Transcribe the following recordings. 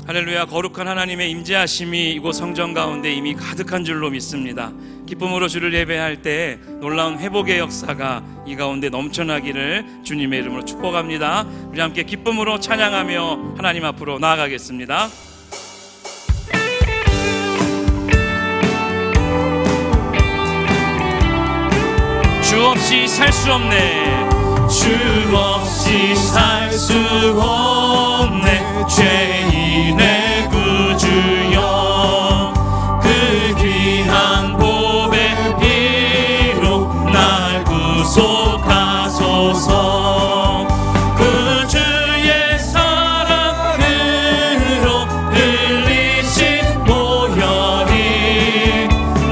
할렐루야. 거룩한 하나님의 임재하심이 이곳 성전 가운데 이미 가득한 줄로 믿습니다. 기쁨으로 주를 예배할 때 놀라운 회복의 역사가 이 가운데 넘쳐나기를 주님의 이름으로 축복합니다. 우리 함께 기쁨으로 찬양하며 하나님 앞으로 나아가겠습니다. 주 없이 살 수 없네. 주 없이 살 수 없네. 죄인의 구주여, 그 귀한 보배 피로 날 구속하소서. 그 주의 사랑으로 흘리신 보혈이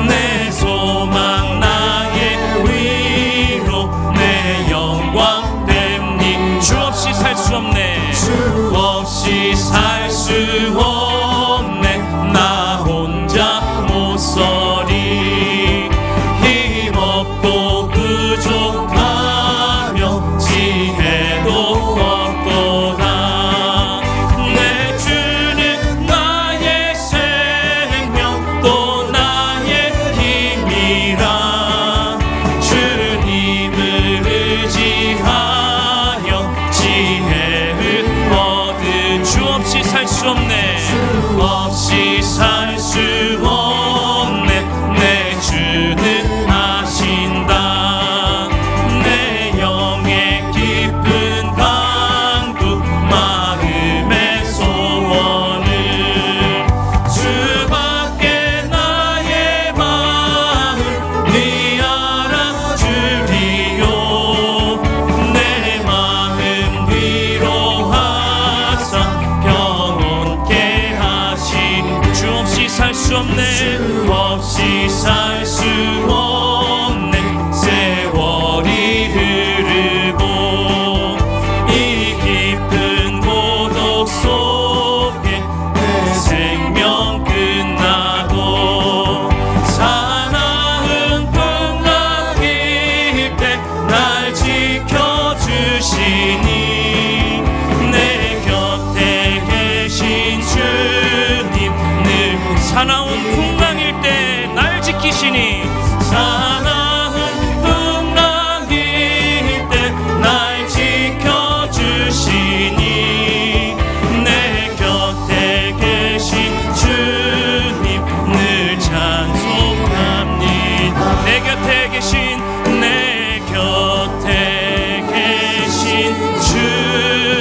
내 소망 나의 위로 내 영광 됩니. 주 없이 살 수 없네. 주 없이 살 수 없네. 나 혼자 못 서리. 힘없고 부족하며 지혜도 없도다. 내 주는 나의 생명 또 나의 힘이라. 주님을 의지하여 지혜를 얻은. 주 없이 살 수 없네. 주 없이 살 수 없네. 내 주는 아신다. 내 영의 깊은 강구 마음의 소원을 주밖에 나의 마음 네 알아주리요. 내 마음 위로하사 평온케 하시니. 주 없이 살 수 없네. 주 없이 살 수 없네. 세월이 흐르고 이 깊은 고독 속에 내 생명 끝나고 사나운 풍랑일 때 날 지켜주시니. 내 곁에 계신 주님 늘 사나운 풍랑일 때 날 지키시니. 사나운 풍랑일 때 날 지켜주시니. 내 곁에 계신 주님 늘 찬송합니다. 내 곁에 계신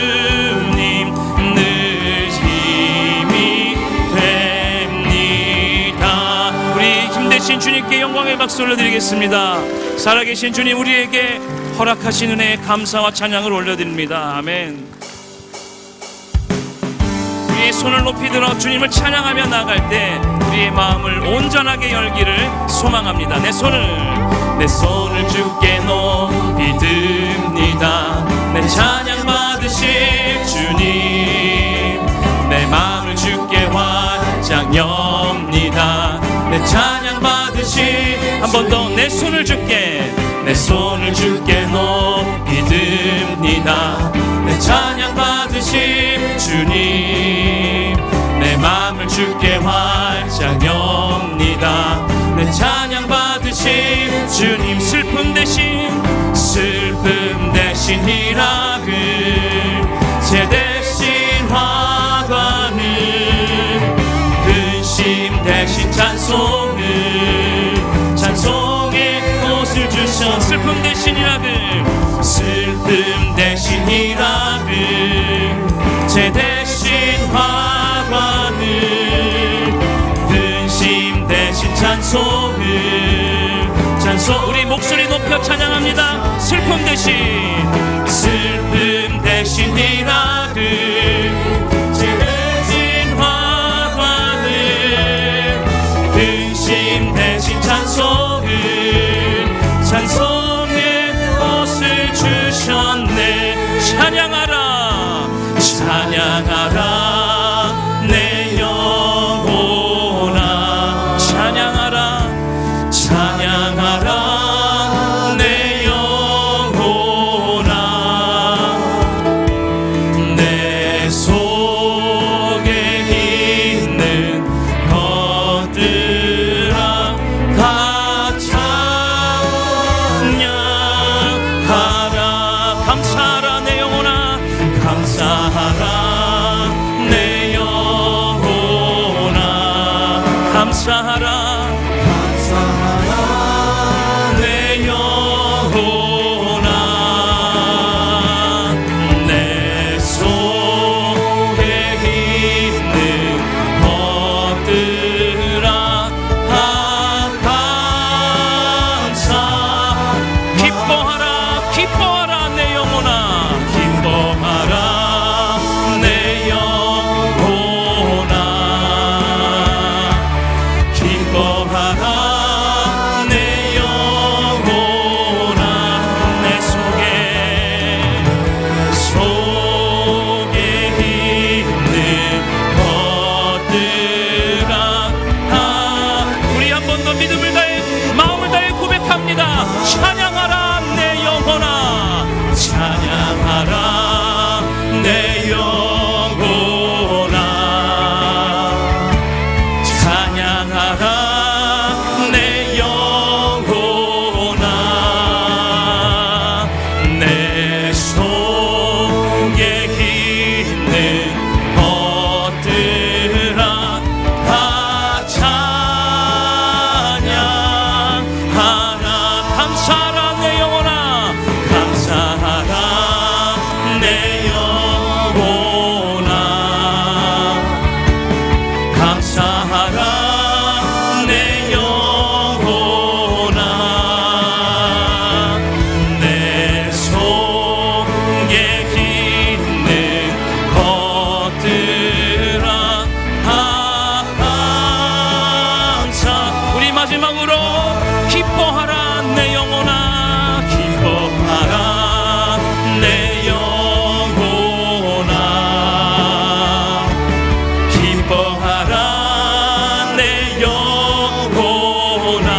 주님 늘 힘이 됩니다. 우리 힘되신 주님께 영광의 박수 올려드리겠습니다. 살아계신 주님, 우리에게 허락하신 은혜에 감사와 찬양을 올려드립니다. 아멘. 우리의 손을 높이 들어 주님을 찬양하며 나아갈 때 우리의 마음을 온전하게 열기를 소망합니다. 내 손을 주께 높이 듭니다. 내 찬양 받으실 주님, 내 마음을 주께 활짝 엽니다. 내 찬양 받으실, 한 번 더 내 손을 주께 높이 듭니다. 내 찬양 받으실 주님, 내 마음을 주께 활짝 엽니다. 내 찬양 받으실 주님, 슬픔 대신 희락을, 제 대신 화관을, 근심 대신 찬송의 옷을 주셔. 슬픔 대신 희락을, 제 대신 화관을, 근심 대신 찬송. 우리 목소리 높여 찬양합니다. 슬픔 대신 희락을, 제 대신 화관을, 근심 대신 찬송의 옷을 주셨네. 찬양하라 내 영혼아. 찬양하라 내 영혼아. 내 속에 감사하라 내 영혼아 감사하라 내 영혼아 내 속에 있는 것들아 다 감사 기뻐하라 기뻐하라 내 영혼아 기뻐하라 내 영혼아 기뻐하라 내 영혼아 내 속에 있는 것들아 다 우리 한 번 더 믿음을 다해 마음을 다해 고백합니다. 찬양하라 내 영혼아 찬양하라 내 영혼아 찬양하라 내 영혼아 내 속에 있는 것들아 다 찬양하라 감사하라 내 영혼아 감사하라 내 영혼아 감사하라 내 영혼아 내 속에 있는 것들아 다 감사 우리 마지막으로 기뻐하라 내 영혼아 기뻐하라 내 영혼아 기뻐하라 내 영혼아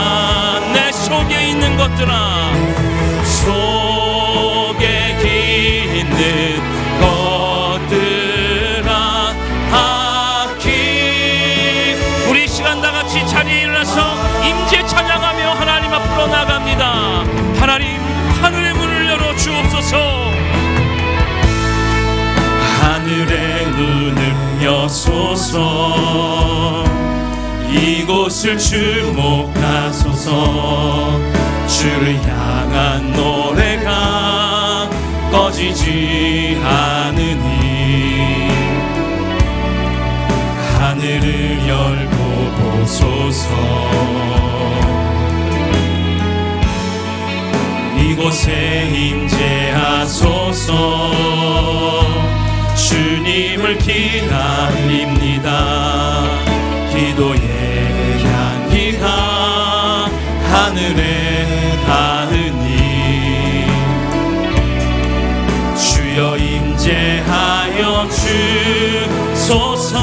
내 속에 있는 것들아 속에 있는 것들아 다 우리 시간 다 같이 자리에 일어나서 임재 찬양하며 하나님 앞으로 나갑니다. 하나님 하늘의 문을 열어 주옵소서. 하늘의 문을 여소서 이곳을 주목하소서 주를 향한 노래가 꺼지지 않으니 하늘을 열고 보소서 이곳에 임재하소서 주님을 기다립니다. 기도의 향기가 하늘에 닿으니 주여 임재하여 주소서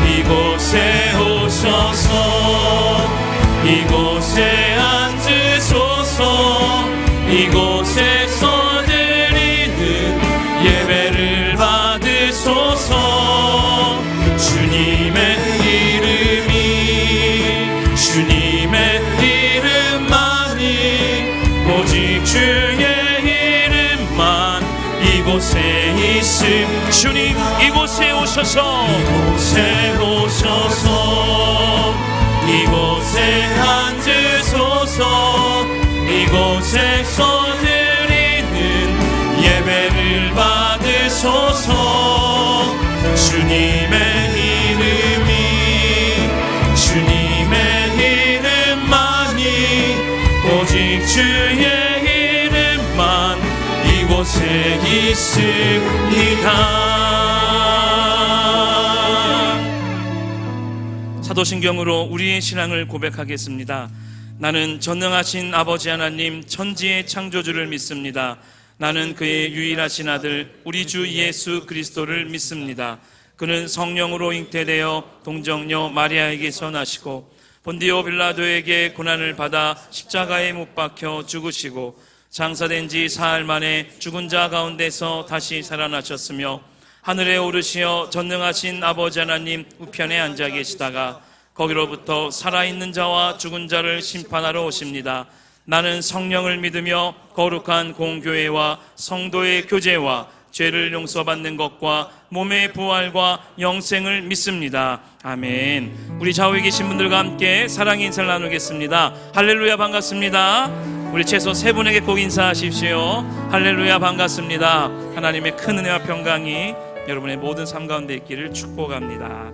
이곳에 오셔서 이곳에 앉으소서 이곳에서 드리는 예배를 받으소서 주님의 이름만이 오직 주의 이름만 이곳에 있음 주님 이곳에 오셔서 이곳에 앉으소서 이곳에서 드리는 예배를 받으소서 주님의 이름만이 오직 주의 이름만 이곳에 있습니다. 사도신경으로 우리의 신앙을 고백하겠습니다. 나는 전능하신 아버지 하나님 천지의 창조주를 믿습니다. 나는 그의 유일하신 아들 우리 주 예수 그리스도를 믿습니다. 그는 성령으로 잉태되어 동정녀 마리아에게서 나시고 본디오 빌라도에게 고난을 받아 십자가에 못 박혀 죽으시고 장사된 지 사흘 만에 죽은 자 가운데서 다시 살아나셨으며 하늘에 오르시어 전능하신 아버지 하나님 우편에 앉아 계시다가 거기로부터 살아있는 자와 죽은 자를 심판하러 오십니다. 나는 성령을 믿으며 거룩한 공교회와 성도의 교제와 죄를 용서받는 것과 몸의 부활과 영생을 믿습니다. 아멘. 우리 좌우에 계신 분들과 함께 사랑의 인사를 나누겠습니다. 할렐루야, 반갑습니다. 우리 최소 세 분에게 꼭 인사하십시오. 할렐루야, 반갑습니다. 하나님의 큰 은혜와 평강이 여러분의 모든 삶 가운데 있기를 축복합니다.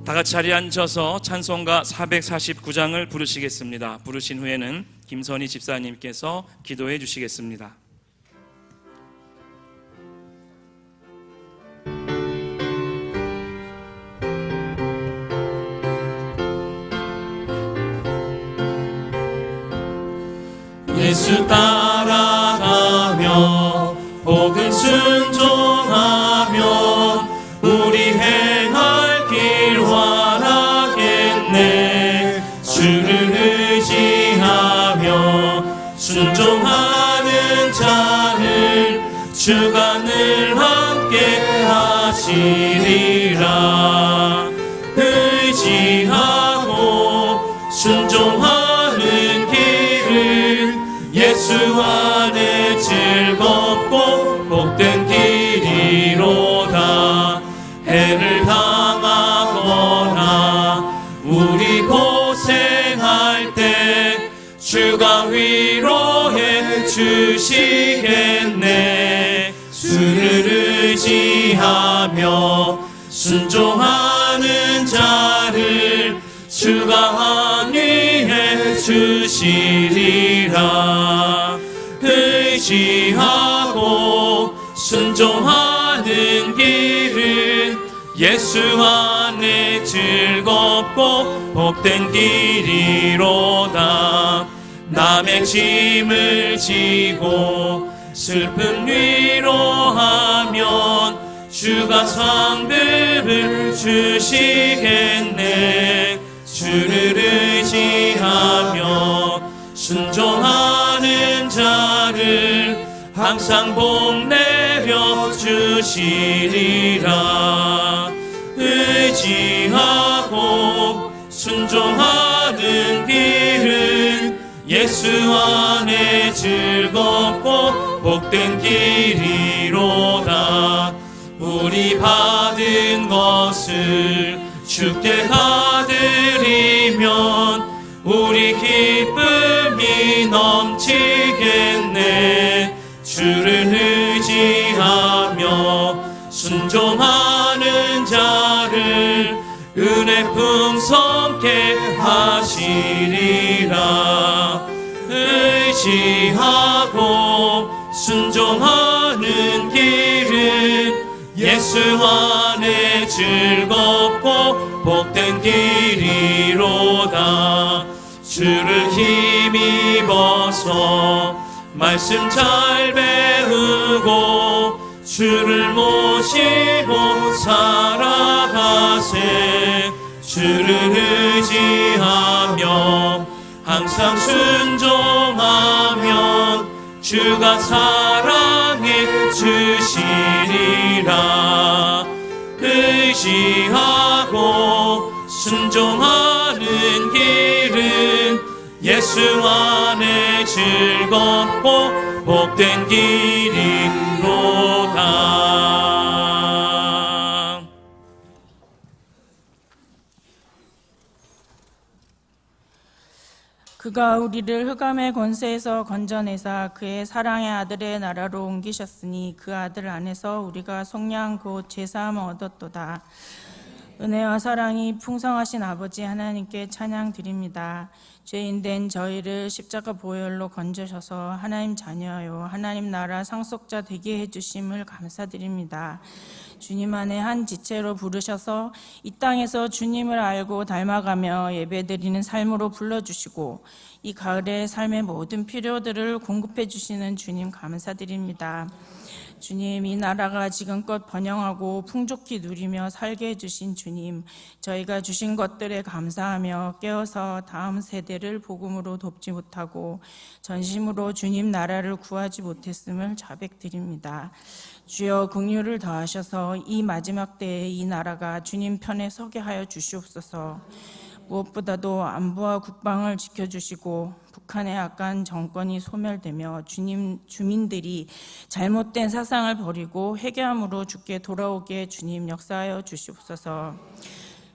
다 같이 자리에 앉아서 찬송가 449장을 부르시겠습니다. 부르신 후에는 김선희 집사님께서 기도해 주시겠습니다. 예수 따라가며 복음 순종하면 우리 행할 길 환하겠네. 주를 의지하며 순종하는 자를 주가 늘 함께 하시리라. 의지하고 순종하는 길은 예수 안에 즐겁고 복된 길이로다. 해를 당하거나 우리 고생할 때 주가 위로해 주시겠네. 주를 의지하며 순종하는 자를 주가 안위해 주시리라. 의지하고 순종하는 길은 예수 안에 즐겁고 복된 길이로다. 남의 짐을 지고 슬픈 위로하면 주가 상급을 주시겠네. 주를 의지하며 순종하는 자를 항상 복 내려 주시리라. 의지하고 순종하는 길은 예수 안에 즐겁고 복된 길이로다. 우리 받은 것을 주께 가드리면 우리 기쁨이 넘치겠네. 주를 의지하며 순종하는 자를 은혜 풍성케 하시리라. 의지하고 순종하는 길은 예수 안에 즐겁고 복된 길이로다. 주를 힘입어서 말씀 잘 배우고 주를 모시고 살아가세. 주를 의지하며 항상 순종하면 주가 사랑해 주시리라. 의지하고 순종하는 길은 예수 안에 즐겁고 복된 길이로다. 그가 우리를 흑암의 권세에서 건져내사 그의 사랑의 아들의 나라로 옮기셨으니 그 아들 안에서 우리가 속량 곧 제사함을 얻었도다. 은혜와 사랑이 풍성하신 아버지 하나님께 찬양 드립니다. 죄인된 저희를 십자가 보혈로 건져셔서 하나님 자녀요 하나님 나라 상속자 되게 해주심을 감사드립니다. 주님 안에 한 지체로 부르셔서 이 땅에서 주님을 알고 닮아가며 예배드리는 삶으로 불러주시고 이 가을에 삶의 모든 필요들을 공급해 주시는 주님 감사드립니다. 주님, 이 나라가 지금껏 번영하고 풍족히 누리며 살게 해주신 주님, 저희가 주신 것들에 감사하며 깨어서 다음 세대를 복음으로 돕지 못하고 전심으로 주님 나라를 구하지 못했음을 자백드립니다. 주여 긍휼을 더하셔서 이 마지막 때에 이 나라가 주님 편에 서게 하여 주시옵소서. 무엇보다도 안보와 국방을 지켜주시고 북한의 악한 정권이 소멸되며 주민들이 잘못된 사상을 버리고 회개함으로 주께 돌아오게 주님 역사하여 주시옵소서.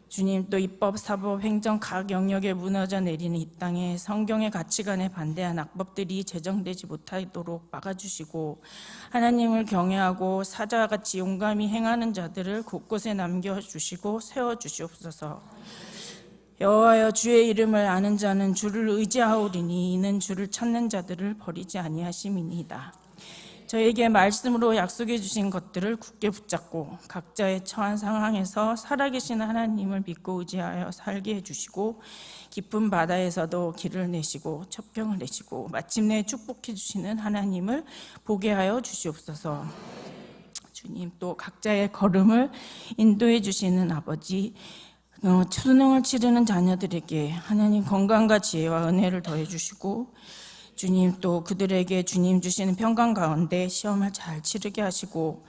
주님, 또 입법, 사법, 행정 각 영역에 무너져 내리는 이 땅에 성경의 가치관에 반대한 악법들이 제정되지 못하도록 막아주시고, 하나님을 경외하고 사자같이 용감히 행하는 자들을 곳곳에 남겨주시고 세워주시옵소서. 여호와여, 주의 이름을 아는 자는 주를 의지하오리니 이는 주를 찾는 자들을 버리지 아니하심이니이다. 저에게 말씀으로 약속해 주신 것들을 굳게 붙잡고 각자의 처한 상황에서 살아계신 하나님을 믿고 의지하여 살게 해주시고, 깊은 바다에서도 길을 내시고 첩경을 내시고 마침내 축복해 주시는 하나님을 보게 하여 주시옵소서. 주님, 또 각자의 걸음을 인도해 주시는 아버지, 수능을 치르는 자녀들에게 하나님 건강과 지혜와 은혜를 더해 주시고, 주님, 또 그들에게 주님 주시는 평강 가운데 시험을 잘 치르게 하시고,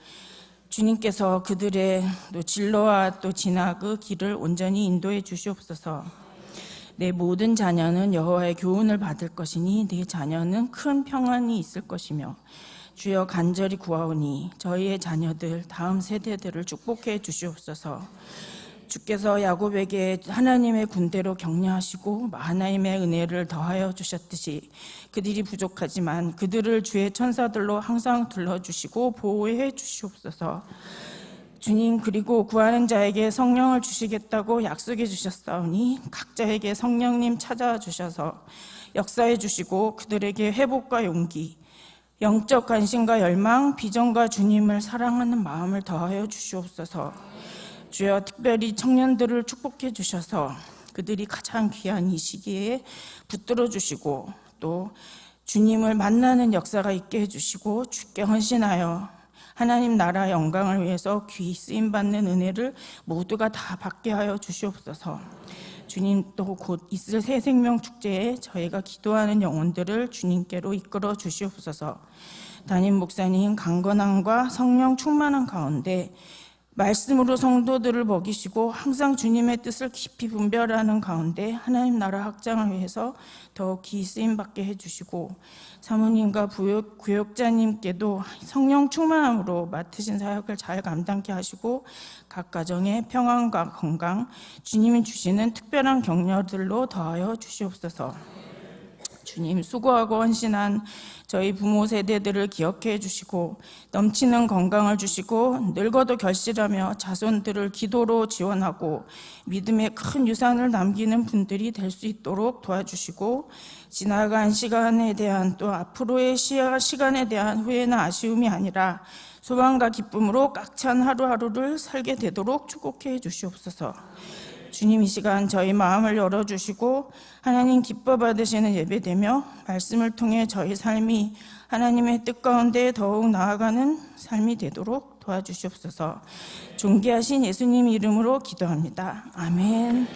주님께서 그들의 또 진로와 또 진학의 길을 온전히 인도해 주시옵소서. 내 모든 자녀는 여호와의 교훈을 받을 것이니 내 자녀는 큰 평안이 있을 것이며, 주여 간절히 구하오니 저희의 자녀들 다음 세대들을 축복해 주시옵소서. 주께서 야곱에게 하나님의 군대로 격려하시고 하나님의 은혜를 더하여 주셨듯이 그들이 부족하지만 그들을 주의 천사들로 항상 둘러주시고 보호해 주시옵소서. 주님, 그리고 구하는 자에게 성령을 주시겠다고 약속해 주셨사오니 각자에게 성령님 찾아와 주셔서 역사해 주시고 그들에게 회복과 용기, 영적 관심과 열망, 비전과 주님을 사랑하는 마음을 더하여 주시옵소서. 주여, 특별히 청년들을 축복해 주셔서 그들이 가장 귀한 이 시기에 붙들어 주시고 또 주님을 만나는 역사가 있게 해주시고 주께 헌신하여 하나님 나라 영광을 위해서 귀히 쓰임받는 은혜를 모두가 다 받게 하여 주시옵소서. 주님, 또 곧 있을 새 생명 축제에 저희가 기도하는 영혼들을 주님께로 이끌어 주시옵소서. 담임 목사님 강건함과 성령 충만한 가운데 말씀으로 성도들을 먹이시고 항상 주님의 뜻을 깊이 분별하는 가운데 하나님 나라 확장을 위해서 더 귀히 쓰임받게 해주시고, 사모님과 구역자님께도 성령 충만함으로 맡으신 사역을 잘 감당케 하시고 각 가정의 평안과 건강, 주님이 주시는 특별한 격려들로 더하여 주시옵소서. 주님, 수고하고 헌신한 저희 부모 세대들을 기억해 주시고 넘치는 건강을 주시고 늙어도 결실하며 자손들을 기도로 지원하고 믿음의 큰 유산을 남기는 분들이 될 수 있도록 도와주시고, 지나간 시간에 대한 또 앞으로의 시간에 대한 후회나 아쉬움이 아니라 소망과 기쁨으로 꽉 찬 하루하루를 살게 되도록 축복해 주시옵소서. 주님, 이 시간 저희 마음을 열어주시고 하나님 기뻐 받으시는 예배되며 말씀을 통해 저희 삶이 하나님의 뜻 가운데 더욱 나아가는 삶이 되도록 도와주시옵소서. 존귀하신 예수님 이름으로 기도합니다. 아멘.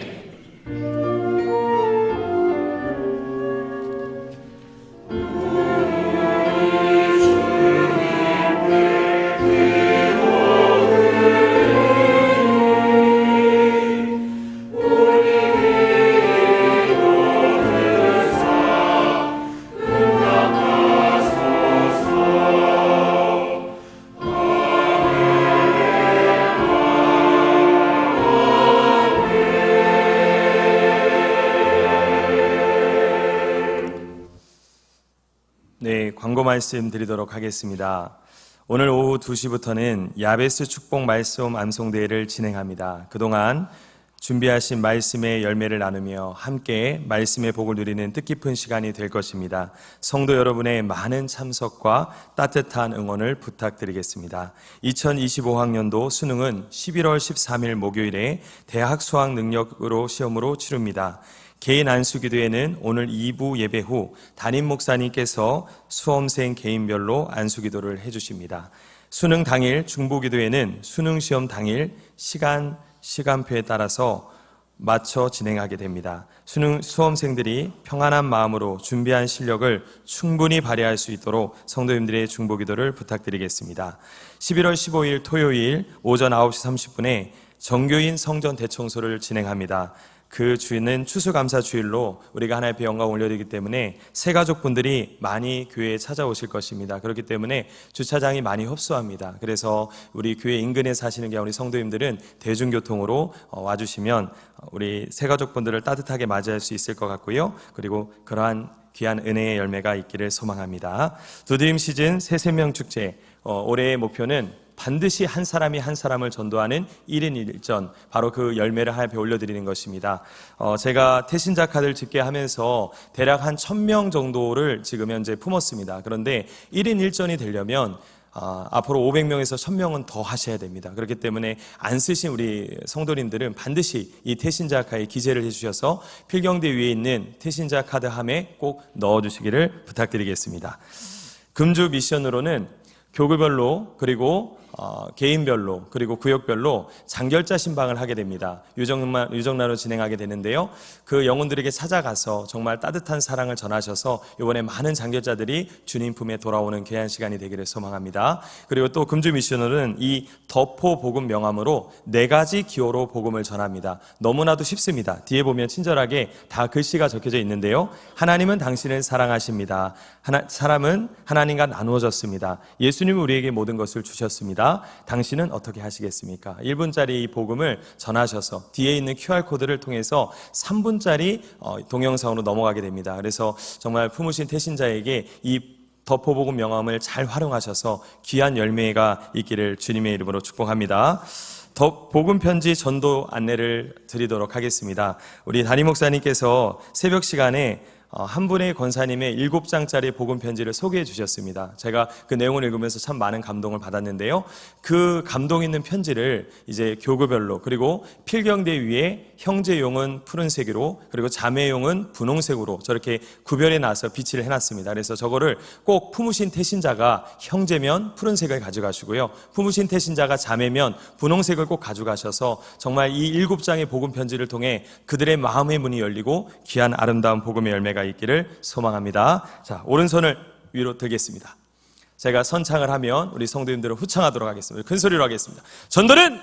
네, 광고 말씀 드리도록 하겠습니다. 오늘 오후 2시부터는 야베스 축복 말씀 암송대회를 진행합니다. 그동안 준비하신 말씀의 열매를 나누며 함께 말씀의 복을 누리는 뜻깊은 시간이 될 것입니다. 성도 여러분의 많은 참석과 따뜻한 응원을 부탁드리겠습니다. 2025학년도 수능은 11월 13일 목요일에 대학 수학 능력으로 시험으로 치릅니다. 개인 안수기도회는 오늘 2부 예배 후 담임 목사님께서 수험생 개인별로 안수기도를 해주십니다. 수능 당일 중보기도회는 수능시험 당일 시간표에 따라서 맞춰 진행하게 됩니다. 수험생들이 평안한 마음으로 준비한 실력을 충분히 발휘할 수 있도록 성도님들의 중보기도를 부탁드리겠습니다. 11월 15일 토요일 오전 9시 30분에 정교인 성전 대청소를 진행합니다. 그 주일은 추수감사 주일로 우리가 하나님께 영광 올려드리기 때문에 새가족분들이 많이 교회에 찾아오실 것입니다. 그렇기 때문에 주차장이 많이 흡수합니다. 그래서 우리 교회 인근에 사시는 우리 성도님들은 대중교통으로 와주시면 우리 새가족분들을 따뜻하게 맞이할 수 있을 것 같고요. 그리고 그러한 귀한 은혜의 열매가 있기를 소망합니다. 두드림 시즌 새생명 축제, 올해의 목표는 반드시 한 사람이 한 사람을 전도하는 1인 1전, 바로 그 열매를 하나님께 올려드리는 것입니다. 제가 태신자 카드를 집계하면서 대략 한 1000명 정도를 지금 현재 품었습니다. 그런데 1인 1전이 되려면 앞으로 500명에서 1000명은 더 하셔야 됩니다. 그렇기 때문에 안 쓰신 우리 성도님들은 반드시 이 태신자 카드에 기재를 해주셔서 필경대 위에 있는 태신자 카드 함에 꼭 넣어주시기를 부탁드리겠습니다. 금주 미션으로는 교구별로, 그리고 개인별로, 그리고 구역별로 장결자 신방을 하게 됩니다. 유정란으로 진행하게 되는데요. 그 영혼들에게 찾아가서 정말 따뜻한 사랑을 전하셔서 이번에 많은 장결자들이 주님 품에 돌아오는 귀한 시간이 되기를 소망합니다. 그리고 또 금주 미션으로는 이 덕포 복음 명함으로 4가지 기호로 복음을 전합니다. 너무나도 쉽습니다. 뒤에 보면 친절하게 다 글씨가 적혀져 있는데요. 하나님은 당신을 사랑하십니다. 사람은 하나님과 나누어졌습니다. 예수님은 우리에게 모든 것을 주셨습니다. 당신은 어떻게 하시겠습니까? 1분짜리 이 복음을 전하셔서 뒤에 있는 QR코드를 통해서 3분짜리 동영상으로 넘어가게 됩니다. 그래서 정말 품으신 태신자에게 이 덕포복음 명함을 잘 활용하셔서 귀한 열매가 있기를 주님의 이름으로 축복합니다. 복음 편지 전도 안내를 드리도록 하겠습니다. 우리 담임 목사님께서 새벽 시간에 한 분의 권사님의 7장짜리 복음 편지를 소개해 주셨습니다. 제가 그 내용을 읽으면서 참 많은 감동을 받았는데요. 그 감동 있는 편지를 이제 교구별로, 그리고 필경대 위에 형제용은 푸른색으로, 그리고 자매용은 분홍색으로 저렇게 구별해 놔서 비치를 해놨습니다. 그래서 저거를 꼭 품으신 태신자가 형제면 푸른색을 가져가시고요, 품으신 태신자가 자매면 분홍색을 꼭 가져가셔서 정말 이 7장의 복음 편지를 통해 그들의 마음의 문이 열리고 귀한 아름다운 복음의 열매가 있기를 소망합니다. 자, 오른손을 위로 들겠습니다. 제가 선창을 하면 우리 성도님들은 후창하도록 하겠습니다. 큰 소리로 하겠습니다. 전도는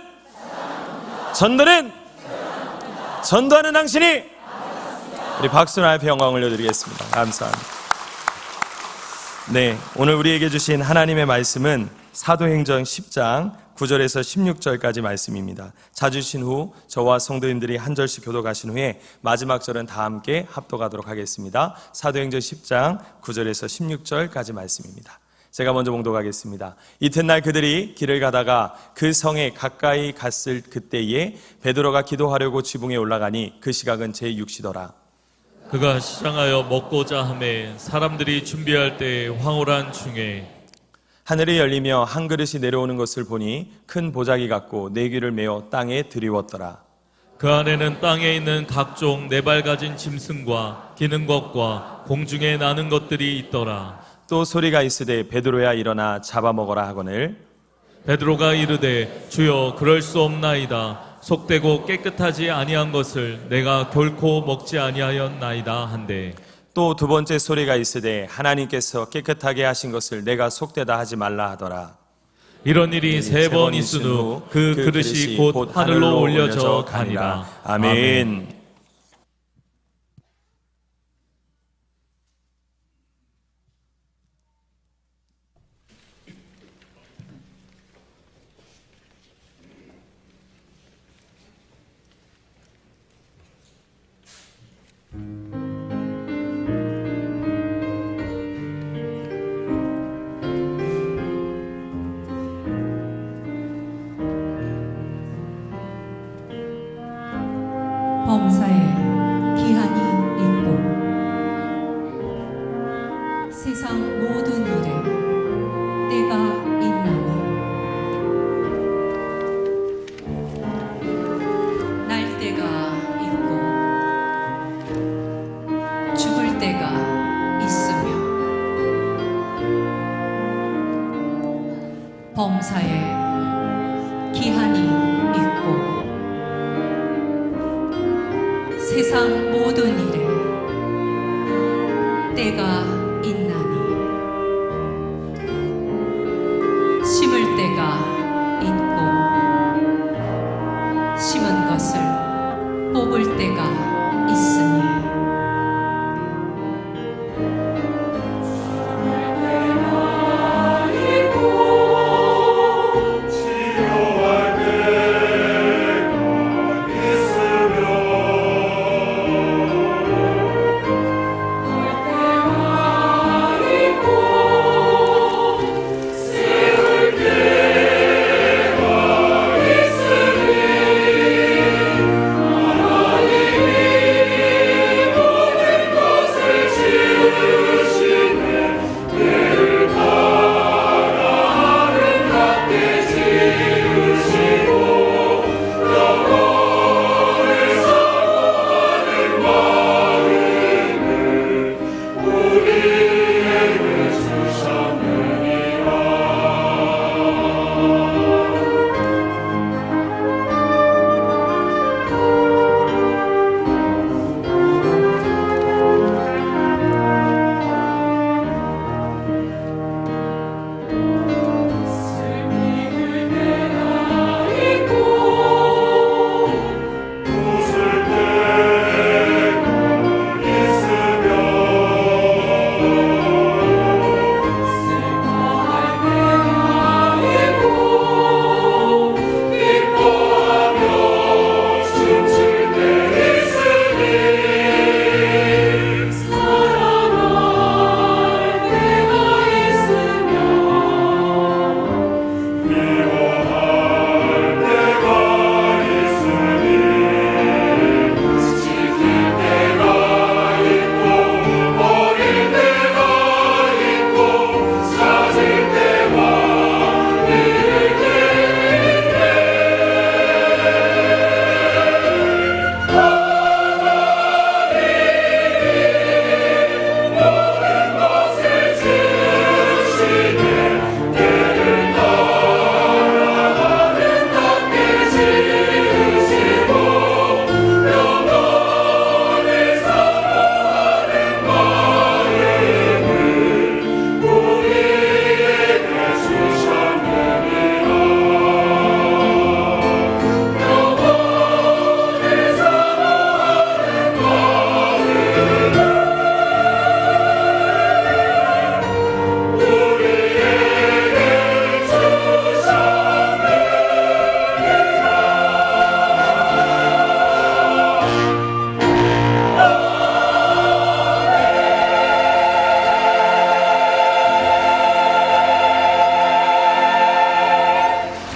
전도하는 당신이. 우리 박수로 하나님께 영광을 올려드리겠습니다. 감사합니다. 네, 오늘 우리에게 주신 하나님의 말씀은 사도행전 10장 9절에서 16절까지 말씀입니다. 찾으신 후 저와 성도님들이 한 절씩 교독하신 후에 마지막 절은 다 함께 합독하도록 하겠습니다. 사도행전 10장 9절에서 16절까지 말씀입니다. 제가 먼저 봉독하겠습니다. 이튿날 그들이 길을 가다가 그 성에 가까이 갔을 그때에 베드로가 기도하려고 지붕에 올라가니 그 시각은 제6시더라. 그가 시장하여 먹고자 하매 사람들이 준비할 때 황홀한 중에 하늘이 열리며 한 그릇이 내려오는 것을 보니 큰 보자기 같고 4귀를 메어 땅에 드리웠더라. 그 안에는 땅에 있는 각종 4발 가진 짐승과 기는 것과 공중에 나는 것들이 있더라. 또 소리가 있으되 베드로야 일어나 잡아먹어라 하거늘 베드로가 이르되 주여 그럴 수 없나이다. 속되고 깨끗하지 아니한 것을 내가 결코 먹지 아니하였나이다 한데 또 두 번째 소리가 있으되 하나님께서 깨끗하게 하신 것을 내가 속되다 하지 말라 하더라. 이런 일이 3번 있은 후 그 그릇이 곧 하늘로 올려져 가니라. 아멘. 범사에 기한이 있고 세상 모든 일에 때가 있나니 날 때가 있고 죽을 때가 있으며 범사에 기한이 있고 세상 모든 일에 때가 있나니 심을 때가 있고 심은 것을 뽑을 때가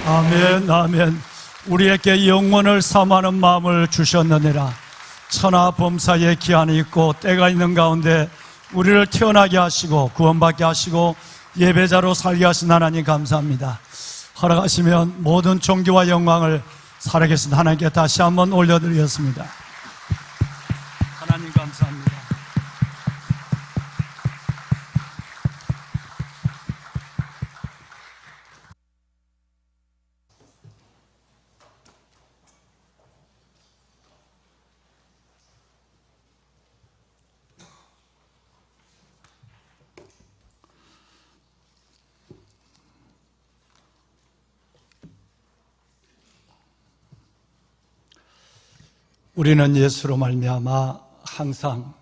아멘, 아멘. 우리에게 영원을 사모하는 마음을 주셨느니라. 천하 범사에 기한이 있고 때가 있는 가운데 우리를 태어나게 하시고 구원받게 하시고 예배자로 살게 하신 하나님 감사합니다. 허락하시면 모든 존귀와 영광을 살아계신 하나님께 다시 한번 올려드리겠습니다. 하나님 감사합니다. 우리는 예수로 말미암아 항상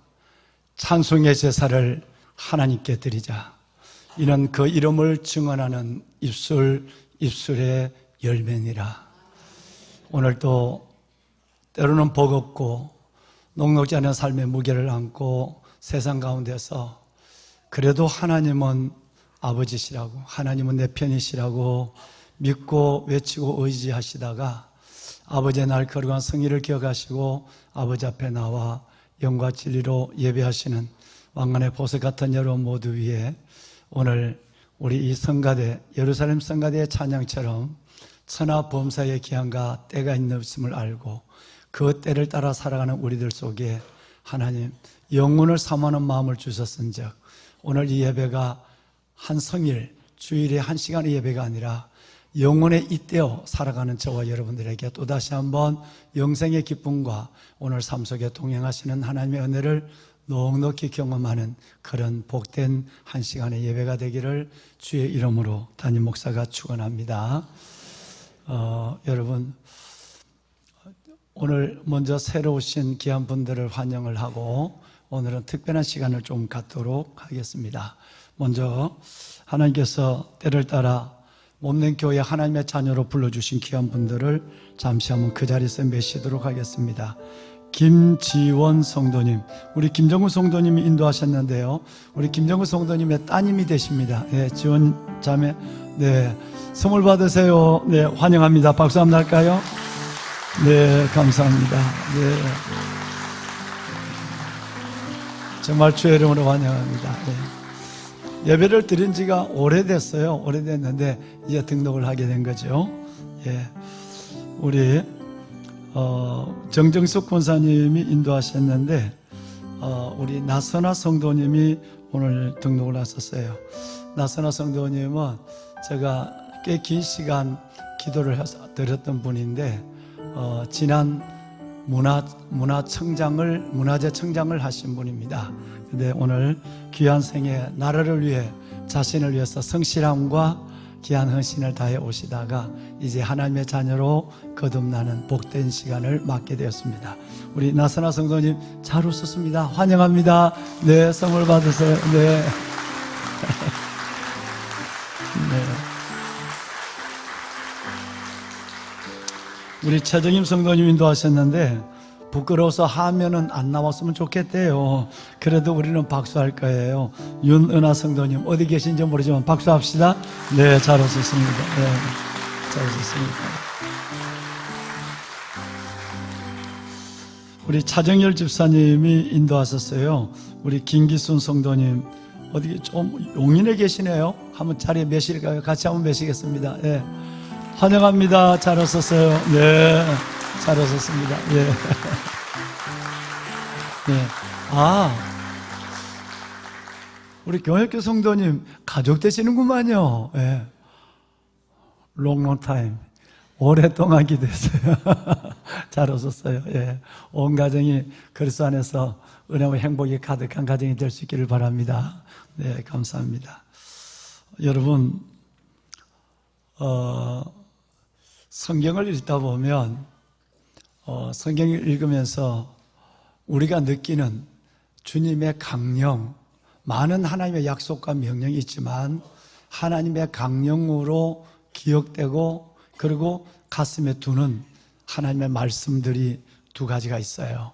찬송의 제사를 하나님께 드리자. 이는 그 이름을 증언하는 입술의 열매니라. 오늘도 때로는 버겁고 녹록지 않은 삶의 무게를 안고 세상 가운데서 그래도 하나님은 아버지시라고, 하나님은 내 편이시라고 믿고 외치고 의지하시다가 아버지의 날 거룩한 성의를 기억하시고 아버지 앞에 나와 영과 진리로 예배하시는 왕관의 보석 같은 여러분 모두 위에 오늘 우리 이 성가대, 예루살렘 성가대의 찬양처럼 천하 범사의 기한과 때가 있음을 알고 그 때를 따라 살아가는 우리들 속에 하나님 영혼을 사모하는 마음을 주셨은즉 오늘 이 예배가 한 성일, 주일에 한 시간의 예배가 아니라 영혼에 잇대어 살아가는 저와 여러분들에게 또다시 한번 영생의 기쁨과 오늘 삶 속에 동행하시는 하나님의 은혜를 넉넉히 경험하는 그런 복된 한 시간의 예배가 되기를 주의 이름으로 담임 목사가 축원합니다. 여러분, 오늘 먼저 새로 오신 귀한 분들을 환영을 하고 오늘은 특별한 시간을 좀 갖도록 하겠습니다. 먼저 하나님께서 때를 따라 몸된 교회 하나님의 자녀로 불러주신 귀한 분들을 잠시 한번 그 자리에서 메시도록 하겠습니다. 김지원 성도님, 우리 김정우 성도님이 인도하셨는데요. 우리 김정우 성도님의 따님이 되십니다. 네, 지원 자매, 네, 선물 받으세요. 네, 환영합니다. 박수 한번 할까요? 네, 감사합니다. 네, 정말 주의 이름으로 환영합니다. 네. 예배를 드린 지가 오래됐어요. 오래됐는데 이제 등록을 하게 된 거죠. 예, 우리 정정숙 권사님이 인도하셨는데 우리 나선아 성도님이 오늘 등록을 하셨어요. 나선아 성도님은 제가 꽤 긴 시간 기도를 드렸던 분인데 지난 문화재 청장을 하신 분입니다. 근데 오늘 귀한 생에 나라를 위해 자신을 위해서 성실함과 귀한 헌신을 다해 오시다가 이제 하나님의 자녀로 거듭나는 복된 시간을 맞게 되었습니다. 우리 나선아 성도님 잘 오셨습니다. 환영합니다. 네, 선물 받으세요. 네. 네. 우리 최정임 성도님 인도하셨는데 부끄러워서 하면은 안 나왔으면 좋겠대요. 그래도 우리는 박수할 거예요. 윤은아 성도님 어디 계신지 모르지만 박수합시다. 네, 잘 오셨습니다. 네, 잘 오셨습니다. 우리 차정열 집사님이 인도하셨어요. 우리 김기순 성도님 어디 좀 용인에 계시네요. 한번 자리에 매실까요? 같이 한번 매시겠습니다. 네, 환영합니다. 잘 오셨어요. 네, 잘 오셨습니다. 네. 네. 우리 경혁교 성도님 가족 되시는구만요. 네. long time. 오랫동안 기도했어요. 잘 오셨어요. 예. 온 가정이 그리스도 안에서 은혜와 행복이 가득한 가정이 될 수 있기를 바랍니다. 네, 감사합니다. 여러분, 성경을 읽다 보면 성경을 읽으면서 우리가 느끼는 주님의 강령, 많은 하나님의 약속과 명령이 있지만 하나님의 강령으로 기억되고 그리고 가슴에 두는 하나님의 말씀들이 두 가지가 있어요.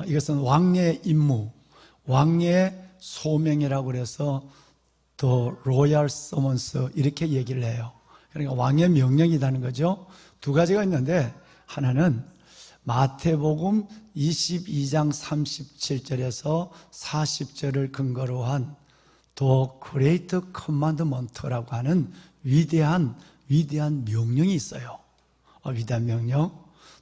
이것은 왕의 임무, 왕의 소명이라고 해서 The Royal Summons 이렇게 얘기를 해요. 그러니까 왕의 명령이라는 거죠. 두 가지가 있는데 하나는 마태복음 22장 37절에서 40절을 근거로 한 The Great Commandment라고 하는 위대한 명령이 있어요. 위대한 명령.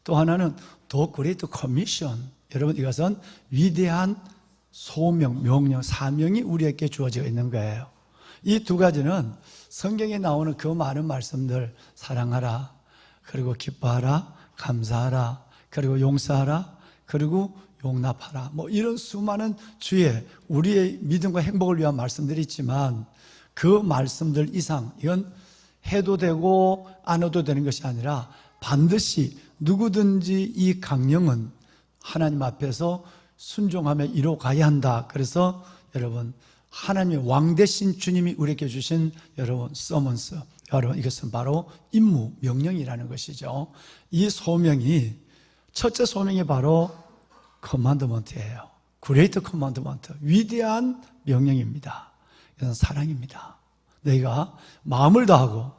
또 하나는 The Great Commission. 여러분, 이것은 위대한 소명, 명령, 사명이 우리에게 주어져 있는 거예요. 이 두 가지는 성경에 나오는 그 많은 말씀들, 사랑하라, 그리고 기뻐하라, 감사하라, 그리고 용서하라, 그리고 용납하라, 뭐 이런 수많은 주의 우리의 믿음과 행복을 위한 말씀들이 있지만 그 말씀들 이상, 이건 해도 되고 안 해도 되는 것이 아니라 반드시 누구든지 이 강령은 하나님 앞에서 순종하며 이뤄가야 한다. 그래서 여러분, 하나님의 왕 대신 주님이 우리에게 주신 여러분 서먼스, 여러분 이것은 바로 임무, 명령이라는 것이죠. 이 소명이, 첫째 소명이 바로 커만드먼트예요. 그레이트 커만드먼트, 위대한 명령입니다. 이건 사랑입니다. 너희가 마음을 다하고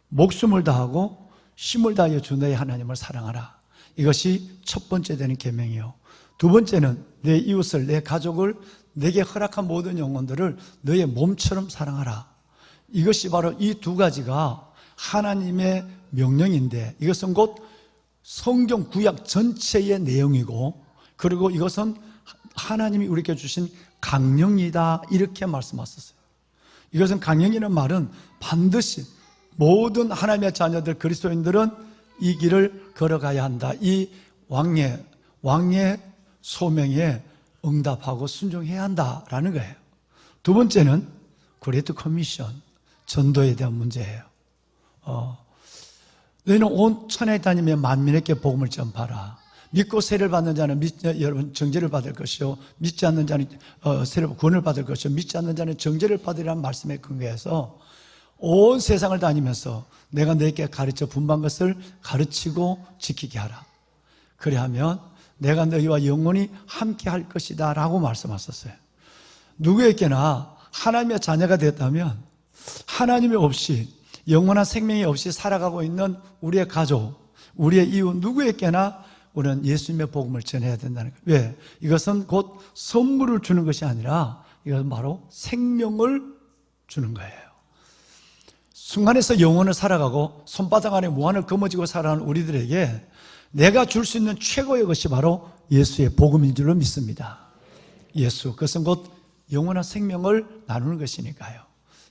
목숨을 다하고 힘을 다하여 주 너희 하나님을 사랑하라. 이것이 첫 번째 되는 계명이요. 두 번째는 내 이웃을, 내 가족을, 내게 허락한 모든 영혼들을 너의 몸처럼 사랑하라. 이것이 바로 이 두 가지가 하나님의 명령인데, 이것은 곧 성경 구약 전체의 내용이고, 그리고 이것은 하나님이 우리에게 주신 강령이다, 이렇게 말씀하셨어요. 이것은 강령이라는 말은 반드시 모든 하나님의 자녀들, 그리스도인들은 이 길을 걸어가야 한다. 이 왕의 소명에 응답하고 순종해야 한다라는 거예요. 두 번째는 그레이트 커미션, 전도에 대한 문제예요. 너희는 온 천하에 다니며 만민에게 복음을 전파하라. 믿고 세례를 받는 자는 여러분 정죄를 받을 것이요, 믿지 않는 자는 구원을 받을 것이요, 믿지 않는 자는 정죄를 받으리라는 말씀에 근거해서 온 세상을 다니면서 내가 너에게 가르쳐 분반 것을 가르치고 지키게 하라. 그래야하면 내가 너희와 영원히 함께 할 것이다 라고 말씀하셨어요. 누구에게나 하나님의 자녀가 됐다면 하나님이 없이, 영원한 생명이 없이 살아가고 있는 우리의 가족, 우리의 이웃 누구에게나 우리는 예수님의 복음을 전해야 된다는 거예요. 왜? 이것은 곧 선물을 주는 것이 아니라 이것은 바로 생명을 주는 거예요. 순간에서 영혼을 살아가고 손바닥 안에 무한을 거머쥐고 살아가는 우리들에게 내가 줄 수 있는 최고의 것이 바로 예수의 복음인 줄로 믿습니다. 예수, 그것은 곧 영원한 생명을 나누는 것이니까요.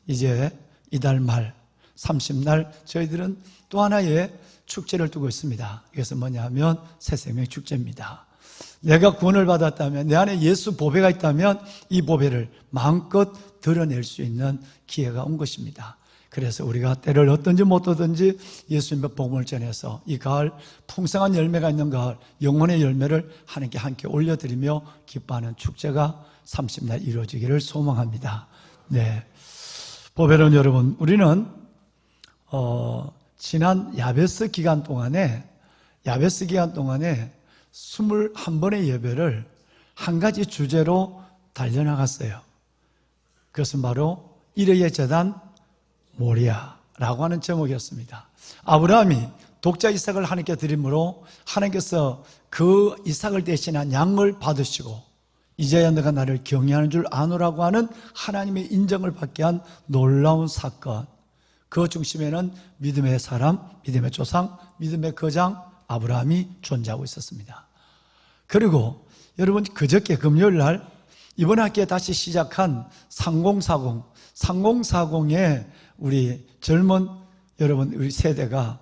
이제 이달 말 30날 저희들은 또 하나의 축제를 두고 있습니다. 이것은 뭐냐 하면 새생명 축제입니다. 내가 구원을 받았다면, 내 안에 예수 보배가 있다면 이 보배를 마음껏 드러낼 수 있는 기회가 온 것입니다. 그래서 우리가 때를 얻든지 못 얻든지 예수님의 복음을 전해서 이 가을, 풍성한 열매가 있는 가을, 영혼의 열매를 하나님께 함께 올려드리며 기뻐하는 축제가 30날 이루어지기를 소망합니다. 네, 보배론 여러분, 우리는 지난 야베스 기간 동안에 21번의 예배를 한 가지 주제로 달려나갔어요. 그것은 바로 일회의 제단 모리아라고 하는 제목이었습니다. 아브라함이 독자 이삭을 하나님께 드림으로 하나님께서 그 이삭을 대신한 양을 받으시고 이제야 너가 나를 경외하는 줄 아노라고 하는 하나님의 인정을 받게 한 놀라운 사건, 그 중심에는 믿음의 사람, 믿음의 조상, 믿음의 거장 아브라함이 존재하고 있었습니다. 그리고 여러분, 그저께 금요일 날 이번 학기에 다시 시작한 3040의 우리 젊은 여러분, 우리 세대가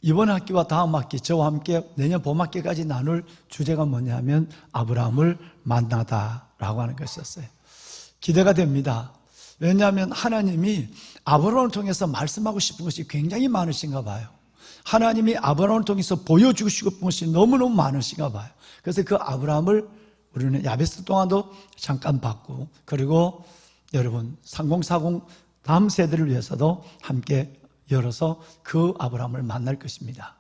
이번 학기와 다음 학기 저와 함께 내년 봄 학기까지 나눌 주제가 뭐냐면 아브라함을 만나다라고 하는 것이었어요. 기대가 됩니다. 왜냐하면 하나님이 아브라함을 통해서 말씀하고 싶은 것이 굉장히 많으신가 봐요. 하나님이 아브라함을 통해서 보여주고 싶은 것이 너무너무 많으신가 봐요. 그래서 그 아브라함을 우리는 야베스 동안도 잠깐 봤고, 그리고 여러분 3040 다음 세대를 위해서도 함께 열어서 그 아브라함을 만날 것입니다.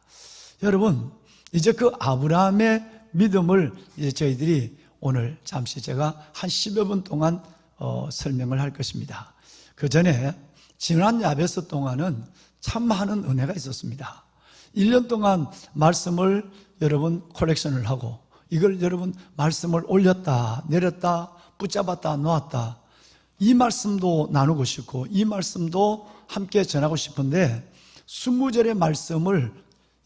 여러분, 이제 그 아브라함의 믿음을 이제 저희들이 오늘 잠시 제가 한 10여 분 동안 설명을 할 것입니다. 그 전에 지난 야베스 동안은 참 많은 은혜가 있었습니다. 1년 동안 말씀을 여러분 컬렉션을 하고 이걸 여러분 말씀을 올렸다 내렸다 붙잡았다 놓았다 이 말씀도 나누고 싶고 이 말씀도 함께 전하고 싶은데 20절의 말씀을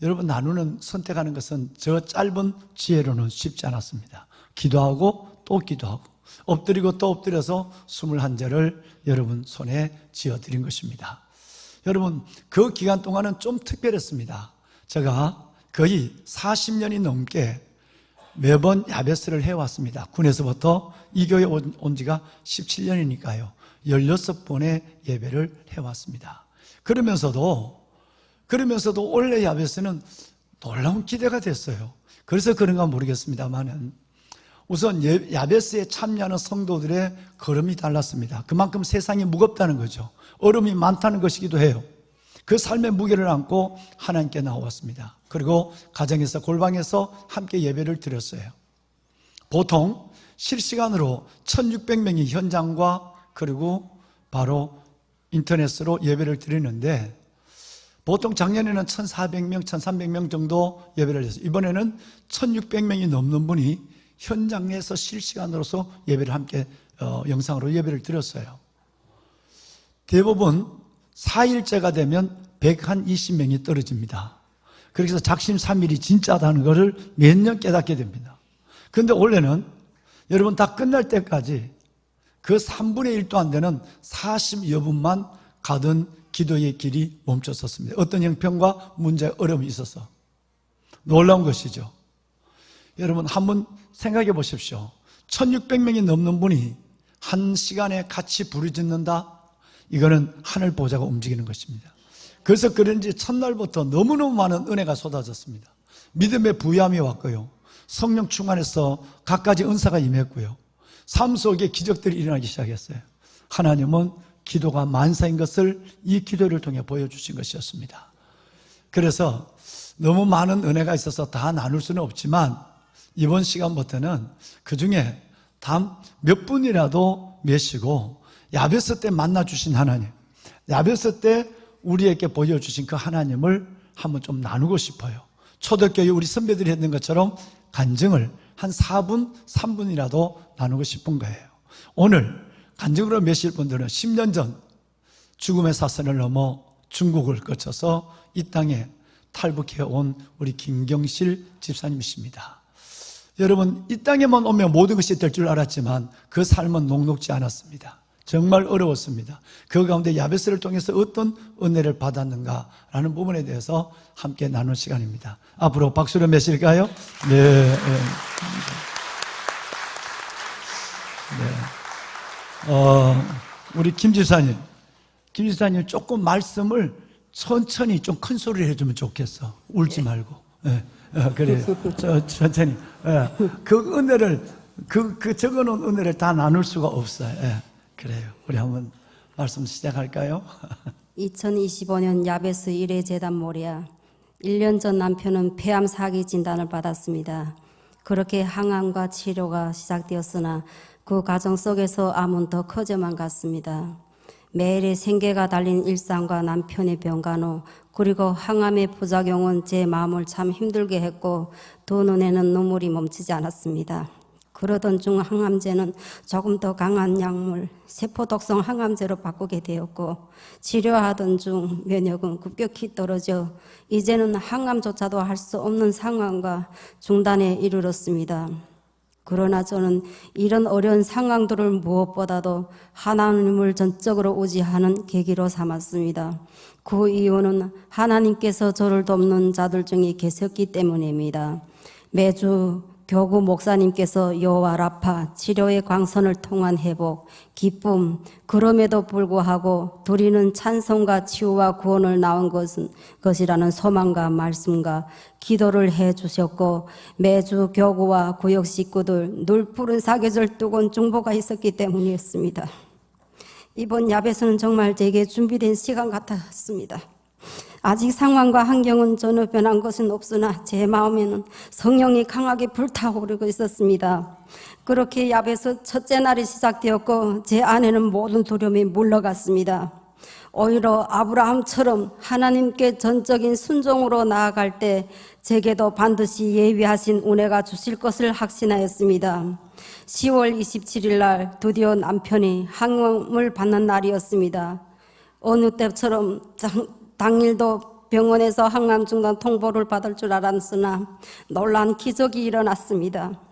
여러분 나누는 선택하는 것은 저 짧은 지혜로는 쉽지 않았습니다. 기도하고 또 기도하고 엎드리고 또 엎드려서 21절을 여러분 손에 쥐어드린 것입니다. 여러분 그 기간 동안은 좀 특별했습니다. 제가 거의 40년이 넘게 매번 야베스를 해왔습니다. 군에서부터 이 교회 온 지가 17년이니까요 16번의 예배를 해왔습니다. 그러면서도 올해 야베스는 놀라운 기대가 됐어요. 그래서 그런가 모르겠습니다만은 우선 야베스에 참여하는 성도들의 걸음이 달랐습니다. 그만큼 세상이 무겁다는 거죠. 어려움이 많다는 것이기도 해요. 그 삶의 무게를 안고 하나님께 나왔습니다. 그리고 가정에서 골방에서 함께 예배를 드렸어요. 보통 실시간으로 1600명이 현장과 그리고 바로 인터넷으로 예배를 드리는데 보통 작년에는 1400명, 1300명 정도 예배를 했어요. 이번에는 1600명이 넘는 분이 현장에서 실시간으로서 예배를 함께 영상으로 예배를 드렸어요. 대부분 4일째가 되면 120명이 떨어집니다. 그래서 작심삼일이 진짜다는 것을 몇 년 깨닫게 됩니다. 그런데 올해는 여러분 다 끝날 때까지 그 3분의 1도 안 되는 40여 분만 가던 기도의 길이 멈췄었습니다. 어떤 형편과 문제, 어려움이 있어서 놀라운 것이죠. 여러분 한번 생각해 보십시오. 1600명이 넘는 분이 한 시간에 같이 부르짖는다? 이거는 하늘 보좌가 움직이는 것입니다. 그래서 그런지 첫날부터 너무너무 많은 은혜가 쏟아졌습니다. 믿음의 부유함이 왔고요. 성령 충만해서 갖가지 은사가 임했고요. 삶 속에 기적들이 일어나기 시작했어요. 하나님은 기도가 만사인 것을 이 기도를 통해 보여주신 것이었습니다. 그래서 너무 많은 은혜가 있어서 다 나눌 수는 없지만 이번 시간부터는 그 중에 단 몇 분이라도 메시고 야베스 때 만나주신 하나님, 야베스 때 우리에게 보여주신 그 하나님을 한번 좀 나누고 싶어요. 초대교회 우리 선배들이 했는 것처럼 간증을 한 4분, 3분이라도 나누고 싶은 거예요. 오늘 간증으로 메실 분들은 10년 전 죽음의 사선을 넘어 중국을 거쳐서 이 땅에 탈북해 온 우리 김경실 집사님이십니다. 여러분 이 땅에만 오면 모든 것이 될 줄 알았지만 그 삶은 녹록지 않았습니다. 정말 어려웠습니다. 그 가운데 야베스를 통해서 어떤 은혜를 받았는가라는 부분에 대해서 함께 나눈 시간입니다. 앞으로 박수를 매실까요? 네. 우리 김 지사님 조금 말씀을 천천히 좀 큰 소리를 해주면 좋겠어. 울지 말고. 네. 그래요. 천천히. 그 은혜를 적어놓은 은혜를 다 나눌 수가 없어요. 그래요. 우리 한번 말씀 시작할까요? 2025년 야베스 1회 재단 모리아 1년 전 남편은 폐암 사기 진단을 받았습니다. 그렇게 항암과 치료가 시작되었으나 그 과정 속에서 암은 더 커져만 갔습니다. 매일의 생계가 달린 일상과 남편의 병간호 그리고 항암의 부작용은 제 마음을 참 힘들게 했고 두 눈에는 눈물이 멈추지 않았습니다. 그러던 중 항암제는 조금 더 강한 약물, 세포독성 항암제로 바꾸게 되었고 치료하던 중 면역은 급격히 떨어져 이제는 항암조차도 할 수 없는 상황과 중단에 이르렀습니다. 그러나 저는 이런 어려운 상황들을 무엇보다도 하나님을 전적으로 의지하는 계기로 삼았습니다. 그 이유는 하나님께서 저를 돕는 자들 중에 계셨기 때문입니다. 매주 교구 목사님께서 여호와 라파, 치료의 광선을 통한 회복, 기쁨, 그럼에도 불구하고 드리는 찬송과 치유와 구원을 나온 것이라는 소망과 말씀과 기도를 해주셨고 매주 교구와 구역 식구들 늘 푸른 사계절 뜨거운 중보가 있었기 때문이었습니다. 이번 야베스는 정말 제게 준비된 시간 같았습니다. 아직 상황과 환경은 전혀 변한 것은 없으나 제 마음에는 성령이 강하게 불타오르고 있었습니다. 그렇게 야베스 첫째 날이 시작되었고 제 안에는 모든 두려움이 물러갔습니다. 오히려 아브라함처럼 하나님께 전적인 순종으로 나아갈 때 제게도 반드시 예비하신 은혜가 주실 것을 확신하였습니다. 10월 27일 날 드디어 남편이 항암을 받는 날이었습니다. 어느 때처럼 당일도 병원에서 항암 중단 통보를 받을 줄 알았으나 놀라운 기적이 일어났습니다.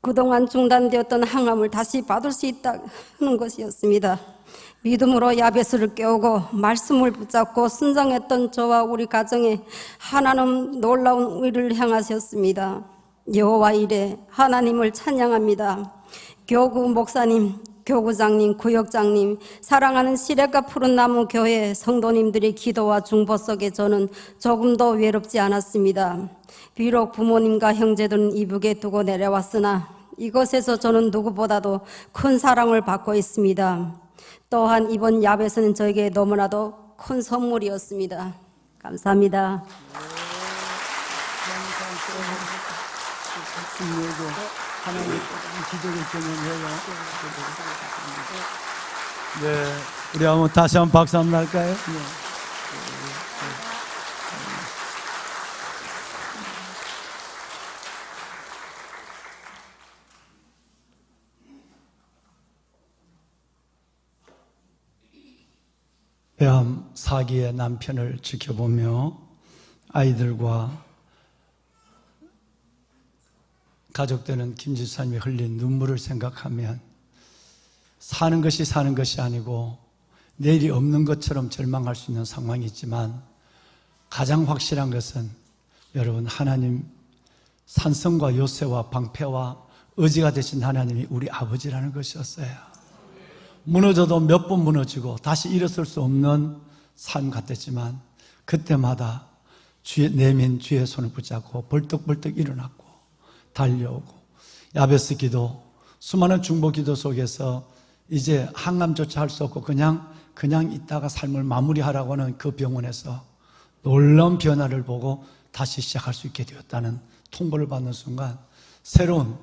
그동안 중단되었던 항암을 다시 받을 수 있다는 것이었습니다. 믿음으로 야베스를 깨우고 말씀을 붙잡고 순종했던 저와 우리 가정에 하나님 놀라운 의를 향하셨습니다. 여호와 이레 하나님을 찬양합니다. 교구 목사님, 교구장님, 구역장님, 사랑하는 시냇가 푸른나무 교회 성도님들의 기도와 중보 속에 저는 조금도 외롭지 않았습니다. 비록 부모님과 형제들은 이북에 두고 내려왔으나 이곳에서 저는 누구보다도 큰 사랑을 받고 있습니다. 또한 이번 야베스는 저에게 너무나도 큰 선물이었습니다. 감사합니다. 네, 우리 한번 다시 한번 박수 한번 할까요? 폐암 4기의 남편을 지켜보며 아이들과 가족되는 김 집사님이 흘린 눈물을 생각하면 사는 것이 아니고 내일이 없는 것처럼 절망할 수 있는 상황이 있지만 가장 확실한 것은 여러분 하나님 산성과 요새와 방패와 의지가 되신 하나님이 우리 아버지라는 것이었어요. 무너져도 몇 번 무너지고 다시 일어설 수 없는 삶 같았지만 그때마다 내민 주의 손을 붙잡고 벌떡벌떡 일어났고 달려오고 야베스 기도, 수많은 중보 기도 속에서 이제 항암조차 할 수 없고 그냥 있다가 삶을 마무리하라고 하는 그 병원에서 놀라운 변화를 보고 다시 시작할 수 있게 되었다는 통보를 받는 순간 새로운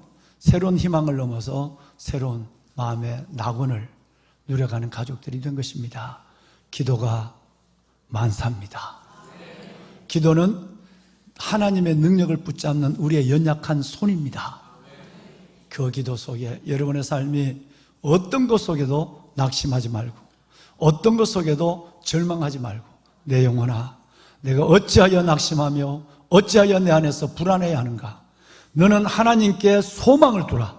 희망을 넘어서 새로운 마음의 낙원을 누려가는 가족들이 된 것입니다. 기도가 만사입니다. 기도는 하나님의 능력을 붙잡는 우리의 연약한 손입니다. 그 기도 속에 여러분의 삶이 어떤 것 속에도 낙심하지 말고 어떤 것 속에도 절망하지 말고 내 영혼아 내가 어찌하여 낙심하며 어찌하여 내 안에서 불안해야 하는가? 너는 하나님께 소망을 두라.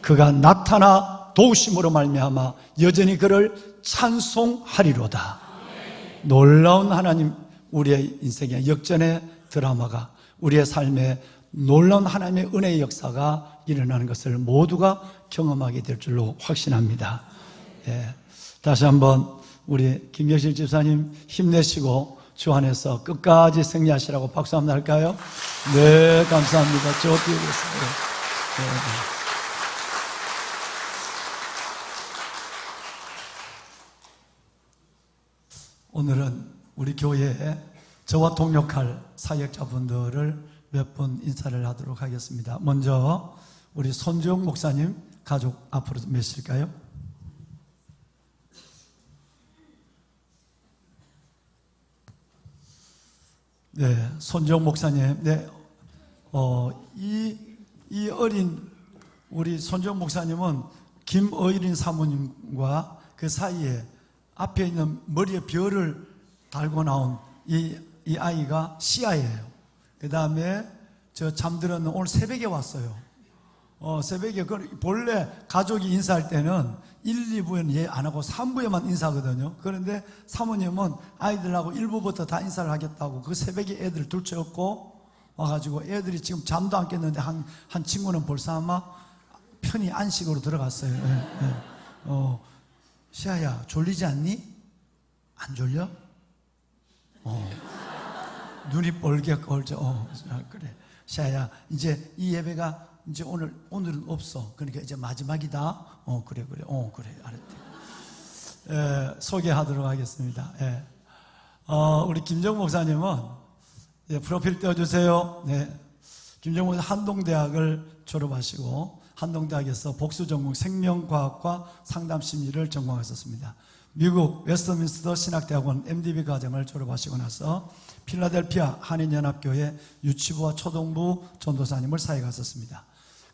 그가 나타나 도우심으로 말미암아 여전히 그를 찬송하리로다. 놀라운 하나님, 우리의 인생의 역전의 드라마가, 우리의 삶에 놀라운 하나님의 은혜의 역사가 일어나는 것을 모두가 경험하게 될 줄로 확신합니다. 예. 다시 한번 우리 김여실 집사님 힘내시고 주 안에서 끝까지 승리하시라고 박수 한번 할까요? 네, 감사합니다. 저 뛰어겠습니다. 네. 오늘은 우리 교회에 저와 동역할 사역자분들을 몇 분 인사를 하도록 하겠습니다. 먼저 우리 손주영 목사님 가족 앞으로 몇일까요? 네, 손주영 목사님. 네, 이 어린 우리 손주영 목사님은 김어일인 사모님과 그 사이에 앞에 있는 머리에 별을 달고 나온 이 아이가 시아예요. 그 다음에 저 잠들었는 오늘 새벽에 왔어요. 새벽에 본래 가족이 인사할 때는 1, 2부에는 예 안 하고 3부에만 인사하거든요. 그런데 사모님은 아이들하고 1부부터 다 인사를 하겠다고 그 새벽에 애들 둘 채웠고 와가지고 애들이 지금 잠도 안 깼는데 한 친구는 벌써 아마 편히 안식으로 들어갔어요. 예. 시아야 졸리지 않니? 안 졸려? 눈이 뻘게 걸죠. 그래. 시아야 이제 이 예배가 이제 오늘은 없어. 그러니까 이제 마지막이다. 그래. 알았대. 소개하도록 하겠습니다. 예. 우리 김정 목사님은 프로필 띄워주세요. 네. 김정 목사 한동대학을 졸업하시고 한동대학에서 복수 전공 생명과학과 상담심리를 전공하셨습니다. 미국 웨스트민스터 신학대학원 MDB 과정을 졸업하시고 나서 필라델피아 한인연합교회 유치부와 초등부 전도사님을 사역하셨습니다.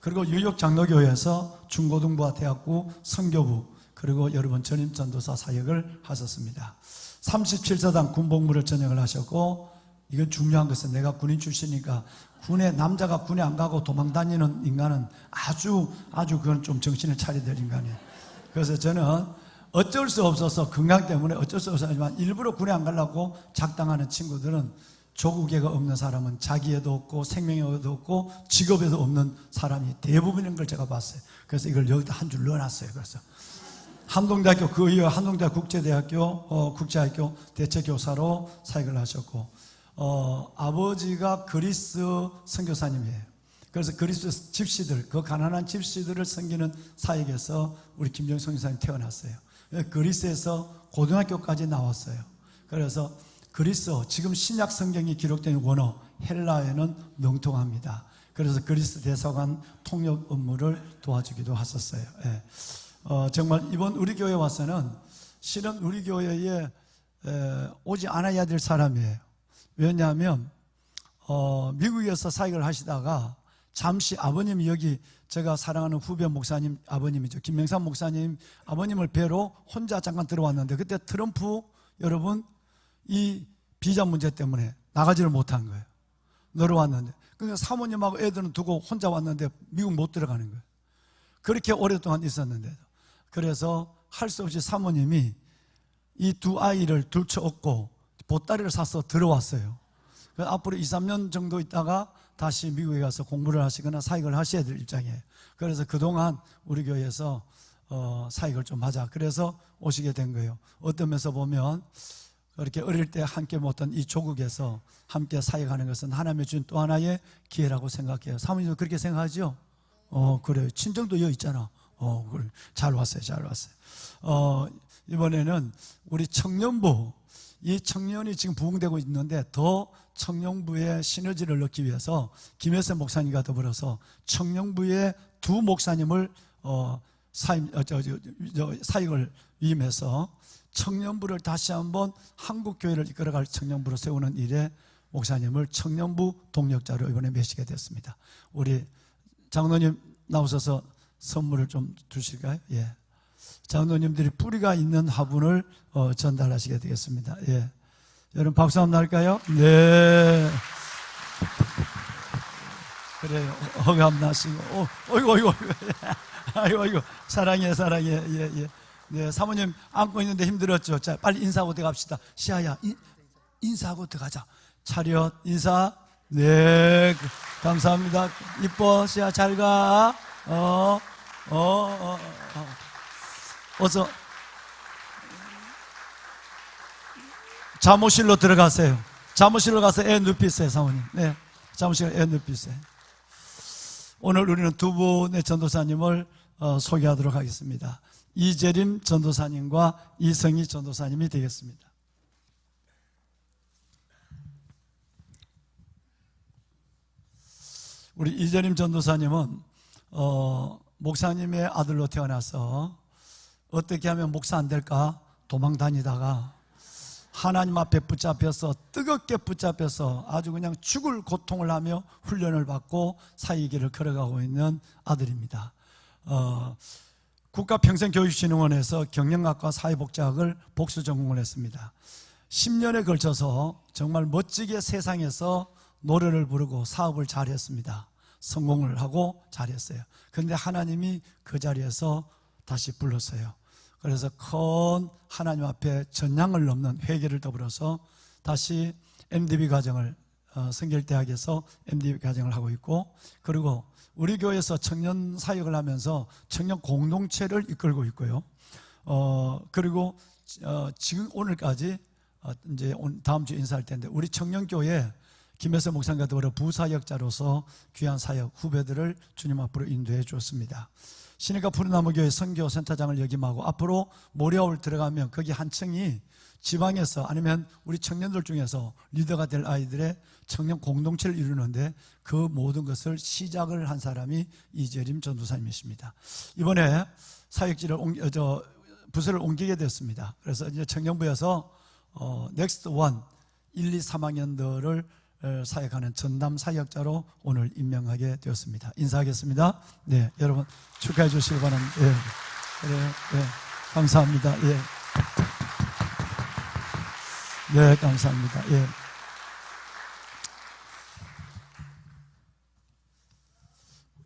그리고 뉴욕 장로교회에서 중고등부와 대학부 선교부 그리고 여러 번 전임 전도사 사역을 하셨습니다. 37사단 군복무를 전역을 하셨고, 이건 중요한 것은 내가 군인 출신이니까 남자가 군에 안 가고 도망 다니는 인간은 아주 그건 좀 정신을 차려야 될 인간이에요. 그래서 저는 어쩔 수 없어서 건강 때문에 어쩔 수 없었지만 일부러 군에 안 가려고 작당하는 친구들은 조국애가 없는 사람은 자기애도 없고 생명애도 없고 직업에도 없는 사람이 대부분인 걸 제가 봤어요. 그래서 이걸 여기다 한 줄 넣어놨어요. 그래서 한동대학교 그 이후 한동대학 국제학교 대체교사로 사역을 하셨고, 아버지가 그리스 선교사님이에요. 그래서 그리스 집시들, 그 가난한 집시들을 섬기는 사역에서 우리 김정선 선교사님 태어났어요. 그리스에서 고등학교까지 나왔어요. 그래서 그리스어, 지금 신약 성경이 기록된 원어 헬라어에는 능통합니다. 그래서 그리스 대사관 통역 업무를 도와주기도 하셨어요. 예. 정말 이번 우리 교회 와서는 실은 우리 교회에 오지 않아야 될 사람이에요. 왜냐하면 미국에서 사역을 하시다가 잠시 아버님이 여기 제가 사랑하는 후배 목사님 아버님이죠. 김명삼 목사님 아버님을 뵈러 혼자 잠깐 들어왔는데, 그때 트럼프 여러분 이 비자 문제 때문에 나가지를 못한 거예요. 내려왔는데, 그러니까 사모님하고 애들은 두고 혼자 왔는데 미국 못 들어가는 거예요. 그렇게 오랫동안 있었는데도. 그래서 할 수 없이 사모님이 이 두 아이를 들쳐업고 보따리를 사서 들어왔어요. 그래서 앞으로 2, 3년 정도 있다가 다시 미국에 가서 공부를 하시거나 사역을 하셔야 될 입장이에요. 그래서 그동안 우리 교회에서 사역을 좀 하자. 그래서 오시게 된 거예요. 어떤 면에서 보면 그렇게 어릴 때 함께 못한 이 조국에서 함께 사역하는 것은 하나님의 준 또 하나의 기회라고 생각해요. 사모님도 그렇게 생각하죠? 그래요. 친정도 여기 있잖아. 그래. 잘 왔어요. 이번에는 우리 청년부, 이 청년이 지금 부흥되고 있는데 더 청년부의 시너지를 넣기 위해서 김혜선 목사님과 더불어서 청년부의 두 목사님을 사역을 위임해서 청년부를 다시 한번 한국교회를 이끌어갈 청년부로 세우는 일에 목사님을 청년부 동력자로 이번에 메시게 됐습니다. 우리 장로님 나오셔서 선물을 좀 주실까요? 예. 장로님들이 뿌리가 있는 화분을 전달하시게 되겠습니다. 예. 여러분 박수 한번 할까요? 네. 그래요. 허감 나시고. 어이구. 사랑해. 예. 네, 사모님 안고 있는데 힘들었죠? 자, 빨리 인사하고 들어갑시다. 시아야, 인사하고 들어가자. 차렷, 인사. 네, 감사합니다. 이뻐, 시아 잘 가. 어서 잠옷실로 들어가세요. 잠옷실로 가서 애 눕히세요, 사모님. 네, 잠옷실로 애 눕히세요. 오늘 우리는 두 분의 전도사님을 소개하도록 하겠습니다. 이재림 전도사님과 이성희 전도사님이 되겠습니다. 우리 이재림 전도사님은 목사님의 아들로 태어나서 어떻게 하면 목사 안 될까 도망 다니다가 하나님 앞에 붙잡혀서 뜨겁게 붙잡혀서 아주 그냥 죽을 고통을 하며 훈련을 받고 사역길을 걸어가고 있는 아들입니다. 국가평생교육진흥원에서 경영학과 사회복지학을 복수 전공을 했습니다. 10년에 걸쳐서 정말 멋지게 세상에서 노래를 부르고 사업을 잘했습니다. 성공을 하고 잘했어요. 그런데 하나님이 그 자리에서 다시 불렀어요. 그래서 큰 하나님 앞에 전량을 넘는 회개를 더불어서 다시 MDB 과정을 성결대학에서 MDB 과정을 하고 있고, 그리고 우리 교회에서 청년 사역을 하면서 청년 공동체를 이끌고 있고요. 그리고 지금 오늘까지 이제 다음 주 인사할 텐데 우리 청년교회 김혜선 목사님과 더불어 부사역자로서 귀한 사역 후배들을 주님 앞으로 인도해 주었습니다. 신의가 푸른나무교회 선교센터장을 역임하고 앞으로 모리아울 들어가면 거기 한 층이 지방에서 아니면 우리 청년들 중에서 리더가 될 아이들의 청년 공동체를 이루는데 그 모든 것을 시작을 한 사람이 이재림 전도사님이십니다. 이번에 사역지를 부서를 옮기게 됐습니다. 그래서 이제 청년부에서 넥스트 원 1, 2, 3학년들을 사역하는 전담 사역자로 오늘 임명하게 되었습니다. 인사하겠습니다. 네, 여러분 축하해 주시기 바랍니다. 예, 그래요. 예, 감사합니다. 예, 네, 감사합니다. 예.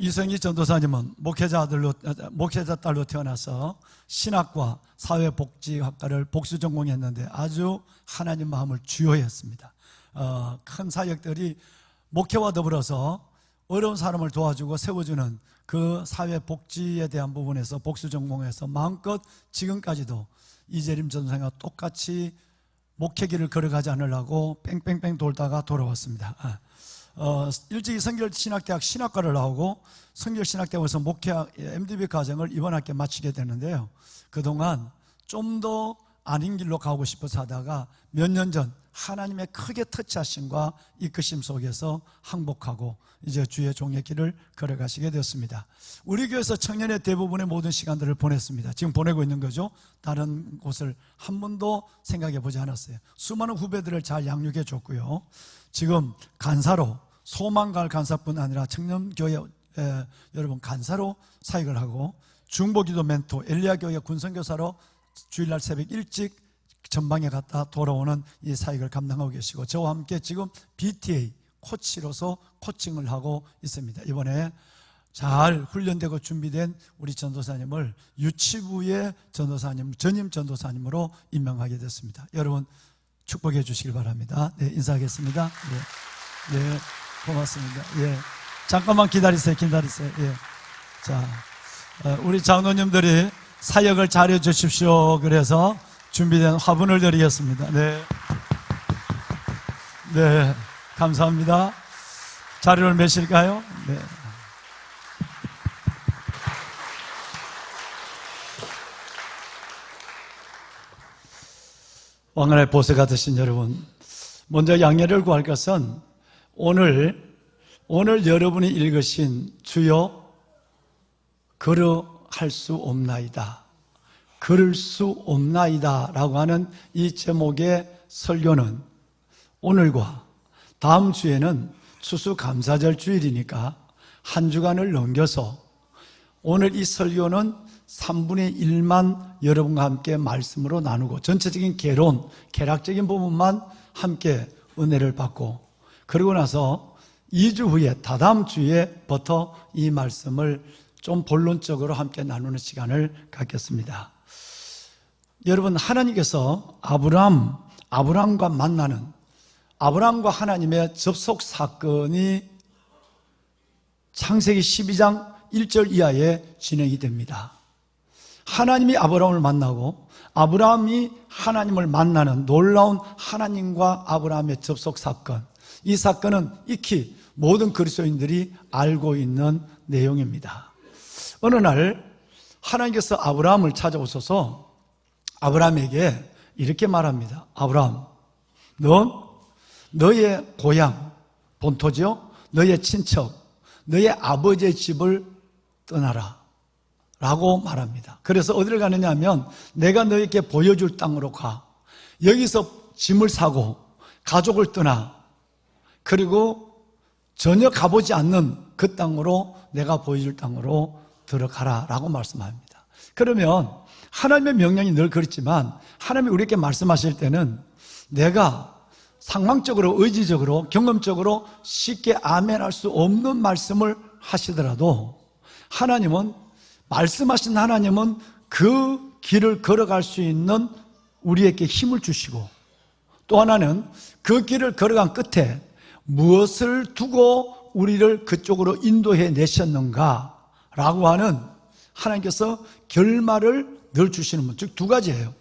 이성희 전도사님은 목회자 딸로 태어나서 신학과 사회복지학과를 복수 전공했는데 아주 하나님 마음을 주요했습니다. 큰 사역들이 목회와 더불어서 어려운 사람을 도와주고 세워주는 그 사회복지에 대한 부분에서 복수 전공해서 마음껏 지금까지도 이재림 전도사님과 똑같이 목회길을 걸어가지 않으려고 뺑뺑뺑 돌다가 돌아왔습니다. 일찍이 성결신학대학 신학과를 나오고 성결신학대학에서 목회학 MDB 과정을 이번 학기에 마치게 되는데요. 그동안 좀 더 아닌 길로 가고 싶어서 하다가 몇 년 전 하나님의 크게 터치하심과 이끄심 속에서 항복하고 이제 주의 종의 길을 걸어가시게 되었습니다. 우리 교회에서 청년의 대부분의 모든 시간들을 보냈습니다. 지금 보내고 있는 거죠. 다른 곳을 한 번도 생각해 보지 않았어요. 수많은 후배들을 잘 양육해 줬고요. 지금 간사로 소망갈 간사뿐 아니라 청년교회 여러분 간사로 사역을 하고 중보기도 멘토 엘리야교회 군선교사로 주일날 새벽 일찍 전방에 갔다 돌아오는 이 사역을 감당하고 계시고 저와 함께 지금 BTA 코치로서 코칭을 하고 있습니다. 이번에 잘 훈련되고 준비된 우리 전도사님을 유치부의 전도사님, 전임 전도사님으로 임명하게 됐습니다. 여러분 축복해 주시길 바랍니다. 네, 인사하겠습니다. 네, 네, 고맙습니다. 예, 잠깐만 기다리세요. 예, 자, 우리 장로님들이 사역을 잘해 주십시오. 그래서 준비된 화분을 드리겠습니다. 네, 네, 감사합니다. 자리를 매실까요? 네. 왕관의 보세가 되신 여러분, 먼저 양해를 구할 것은 오늘 여러분이 읽으신 주여 걸어할 수 없나이다, 걸을 수 없나이다 라고 하는 이 제목의 설교는 오늘과 다음 주에는 추수감사절 주일이니까 한 주간을 넘겨서 오늘 이 설교는 3분의 1만 여러분과 함께 말씀으로 나누고 전체적인 개락적인 부분만 함께 은혜를 받고 그러고 나서 2주 후에 다다음 주에부터 이 말씀을 좀 본론적으로 함께 나누는 시간을 갖겠습니다. 여러분, 하나님께서 아브라함과 만나는 아브라함과 하나님의 접속 사건이 창세기 12장 1절 이하에 진행이 됩니다. 하나님이 아브라함을 만나고 아브라함이 하나님을 만나는 놀라운 하나님과 아브라함의 접속 사건, 이 사건은 익히 모든 그리스도인들이 알고 있는 내용입니다. 어느 날 하나님께서 아브라함을 찾아오셔서 아브라함에게 이렇게 말합니다. 아브라함, 넌 너의 고향, 본토죠? 너의 친척, 너의 아버지의 집을 떠나라 라고 말합니다. 그래서 어디를 가느냐 하면 내가 너에게 보여줄 땅으로 가. 여기서 짐을 사고 가족을 떠나. 그리고 전혀 가보지 않는 그 땅으로, 내가 보여줄 땅으로 들어가라 라고 말씀합니다. 그러면 하나님의 명령이 늘 그렇지만 하나님이 우리에게 말씀하실 때는 내가 상황적으로, 의지적으로, 경험적으로 쉽게 아멘할 수 없는 말씀을 하시더라도 하나님은, 말씀하신 하나님은 그 길을 걸어갈 수 있는 우리에게 힘을 주시고, 또 하나는 그 길을 걸어간 끝에 무엇을 두고 우리를 그쪽으로 인도해 내셨는가 라고 하는 하나님께서 결말을 늘 주시는 분, 즉 두 가지예요.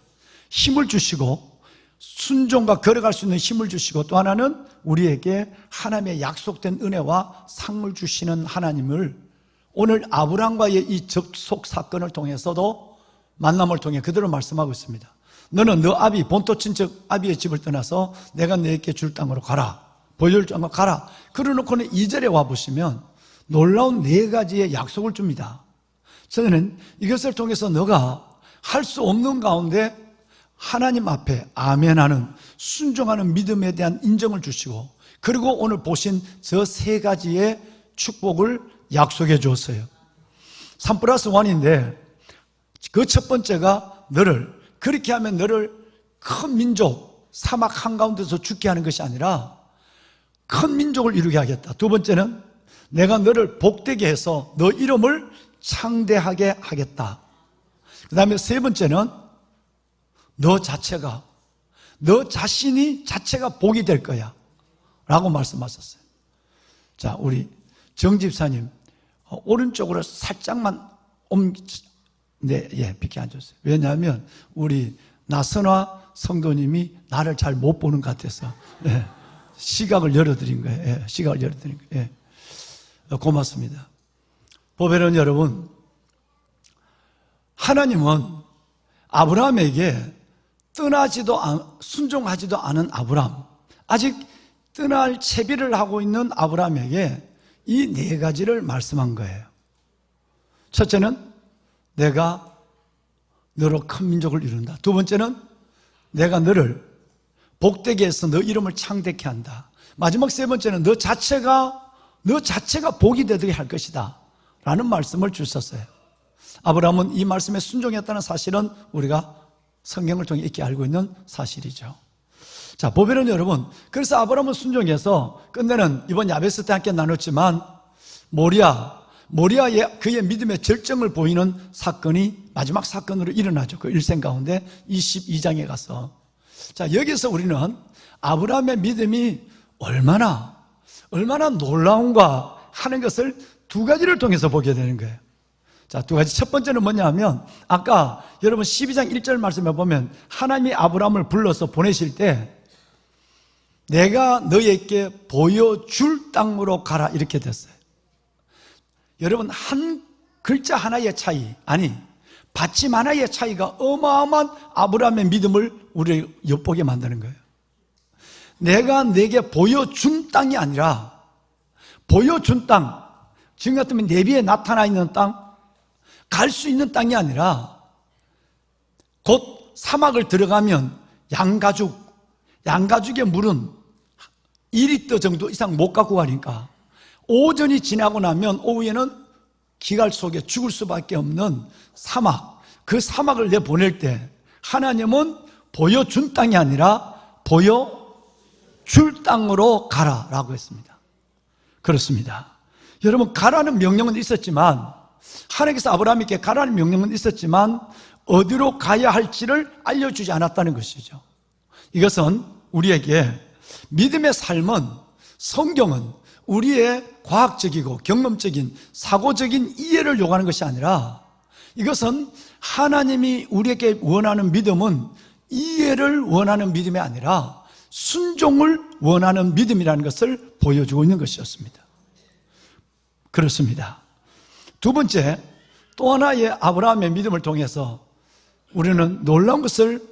힘을 주시고, 순종과 걸어갈 수 있는 힘을 주시고, 또 하나는 우리에게 하나님의 약속된 은혜와 상을 주시는 하나님을 오늘 아브라함과의 이 접속 사건을 통해서도, 만남을 통해 그대로 말씀하고 있습니다. 너는 너 아비 본토 친척 아비의 집을 떠나서 내가 너에게 줄 땅으로 가라. 보여줄 땅으로 가라. 그러놓고는 2절에 와보시면 놀라운 4가지의 약속을 줍니다. 저는 이것을 통해서 너가 할 수 없는 가운데 하나님 앞에 아멘하는 순종하는 믿음에 대한 인정을 주시고, 그리고 오늘 보신 저 3가지의 축복을 약속해 주었어요. 3+1인데 그 첫 번째가 너를, 그렇게 하면 너를 큰 민족, 사막 한가운데서 죽게 하는 것이 아니라 큰 민족을 이루게 하겠다. 두 번째는 내가 너를 복되게 해서 너 이름을 창대하게 하겠다. 그 다음에 세 번째는 너 자체가, 너 자신이 자체가 복이 될 거야 라고 말씀하셨어요. 자, 우리 정 집사님 오른쪽으로 살짝만 비켜 앉으세요. 왜냐하면 우리 나선화 성도님이 나를 잘 못 보는 것 같아서 시각을 열어드린 거예요. 시각을 열어드린 거예요. 고맙습니다. 보배는 여러분, 하나님은 아브라함에게 순종하지도 않은 아브라함, 아직 떠날 채비를 하고 있는 아브라함에게 이 4가지를 말씀한 거예요. 첫째는 내가 너로 큰 민족을 이룬다. 두 번째는 내가 너를 복되게 해서 너 이름을 창대케 한다. 마지막 세 번째는 너 자체가 복이 되게 할 것이다 라는 말씀을 주셨어요. 아브라함은 이 말씀에 순종했다는 사실은 우리가 성경을 통해 있게 알고 있는 사실이죠. 자, 보배는 여러분, 그래서 아브라함은 순종해서 끝내는 이번 야베스 때 함께 나눴지만 모리아의 그의 믿음의 절정을 보이는 사건이 마지막 사건으로 일어나죠. 그 일생 가운데 22장에 가서. 자, 여기서 우리는 아브라함의 믿음이 얼마나 놀라운가 하는 것을 2가지를 통해서 보게 되는 거예요. 자, 2가지. 첫 번째는 뭐냐 하면 아까 여러분 12장 1절 말씀에 보면 하나님이 아브라함을 불러서 보내실 때 내가 너에게 보여줄 땅으로 가라 이렇게 됐어요. 여러분, 한 글자 하나의 차이, 아니 받침 하나의 차이가 어마어마한 아브라함의 믿음을 우리 엿보게 만드는 거예요. 내가 내게 보여준 땅이 아니라 보여준 땅, 지금 같으면 내비에 나타나 있는 땅, 갈 수 있는 땅이 아니라 곧 사막을 들어가면 양가죽의 물은 1리터 정도 이상 못 갖고 가니까 오전이 지나고 나면 오후에는 기갈 속에 죽을 수밖에 없는 사막, 그 사막을 내보낼 때 하나님은 보여준 땅이 아니라 보여줄 땅으로 가라라고 했습니다. 그렇습니다. 여러분, 가라는 명령은 있었지만, 하나님께서 아브라함에게 가라는 명령은 있었지만 어디로 가야 할지를 알려주지 않았다는 것이죠. 이것은 우리에게 믿음의 삶은, 성경은 우리의 과학적이고 경험적인 사고적인 이해를 요구하는 것이 아니라, 이것은 하나님이 우리에게 원하는 믿음은 이해를 원하는 믿음이 아니라 순종을 원하는 믿음이라는 것을 보여주고 있는 것이었습니다. 그렇습니다. 두 번째, 또 하나의 아브라함의 믿음을 통해서 우리는 놀라운 것을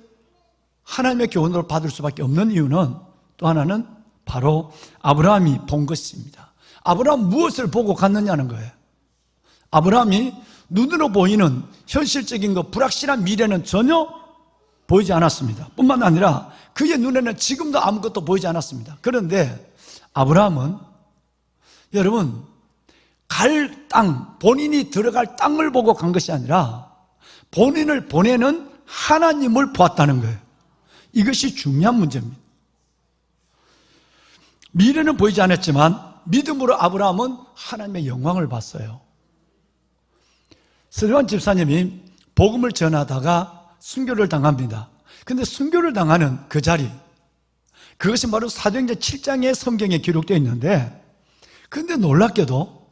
하나님의 교훈으로 받을 수밖에 없는 이유는, 또 하나는 바로 아브라함이 본 것입니다. 아브라함 무엇을 보고 갔느냐는 거예요. 아브라함이 눈으로 보이는 현실적인 것, 불확실한 미래는 전혀 보이지 않았습니다. 뿐만 아니라 그의 눈에는 지금도 아무것도 보이지 않았습니다. 그런데 아브라함은, 여러분, 갈 땅, 본인이 들어갈 땅을 보고 간 것이 아니라 본인을 보내는 하나님을 보았다는 거예요. 이것이 중요한 문제입니다. 미래는 보이지 않았지만 믿음으로 아브라함은 하나님의 영광을 봤어요. 스데반 집사님이 복음을 전하다가 순교를 당합니다. 근데 순교를 당하는 그 자리, 그것이 바로 사도행전 7장의 성경에 기록되어 있는데, 근데 놀랍게도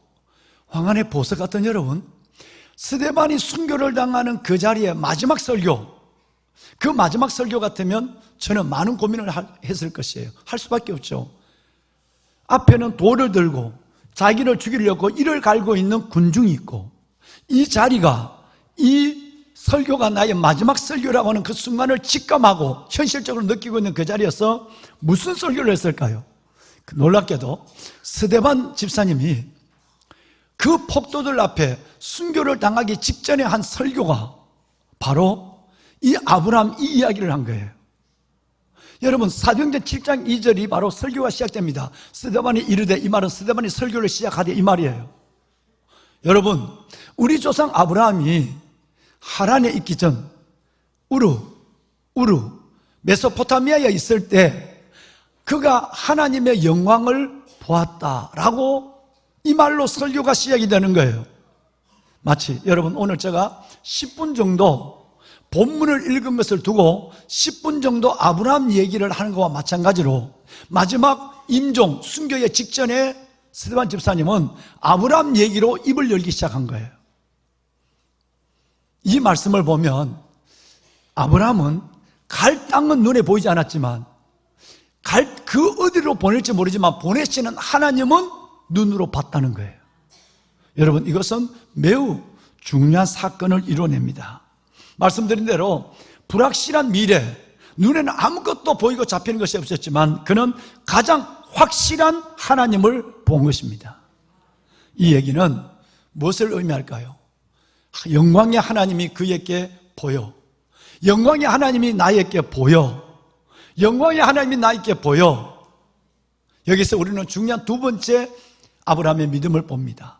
황한의 보석 같은 여러분, 스데반이 순교를 당하는 그 자리에 마지막 설교, 그 마지막 설교 같으면 저는 많은 고민을 했을 것이에요. 할 수밖에 없죠. 앞에는 돌을 들고 자기를 죽이려고 이를 갈고 있는 군중이 있고, 이 자리가, 이 설교가 나의 마지막 설교라고 하는 그 순간을 직감하고 현실적으로 느끼고 있는 그 자리에서 무슨 설교를 했을까요? 놀랍게도 스데반 집사님이 그 폭도들 앞에 순교를 당하기 직전에 한 설교가 바로 이 아브라함 이 이야기를 한 거예요. 여러분, 사도행전 7장 2절이 바로 설교가 시작됩니다. 스데반이 이르되, 이 말은 스데반이 설교를 시작하되 이 말이에요. 여러분, 우리 조상 아브라함이 하란에 있기 전 우루 메소포타미아에 있을 때 그가 하나님의 영광을 보았다라고 이 말로 설교가 시작이 되는 거예요. 마치 여러분, 오늘 제가 10분 정도 본문을 읽은 것을 두고 10분 정도 아브라함 얘기를 하는 것과 마찬가지로 마지막 임종 순교의 직전에 스데반 집사님은 아브라함 얘기로 입을 열기 시작한 거예요. 이 말씀을 보면 아브라함은 갈 땅은 눈에 보이지 않았지만 그 어디로 보낼지 모르지만 보내시는 하나님은 눈으로 봤다는 거예요. 여러분, 이것은 매우 중요한 사건을 이뤄냅니다. 말씀드린 대로 불확실한 미래, 눈에는 아무것도 보이고 잡히는 것이 없었지만 그는 가장 확실한 하나님을 본 것입니다. 이 얘기는 무엇을 의미할까요? 영광의 하나님이 그에게 보여. 영광의 하나님이 나에게 보여. 영광의 하나님이 나에게 보여. 여기서 우리는 중요한 두 번째 아브라함의 믿음을 봅니다.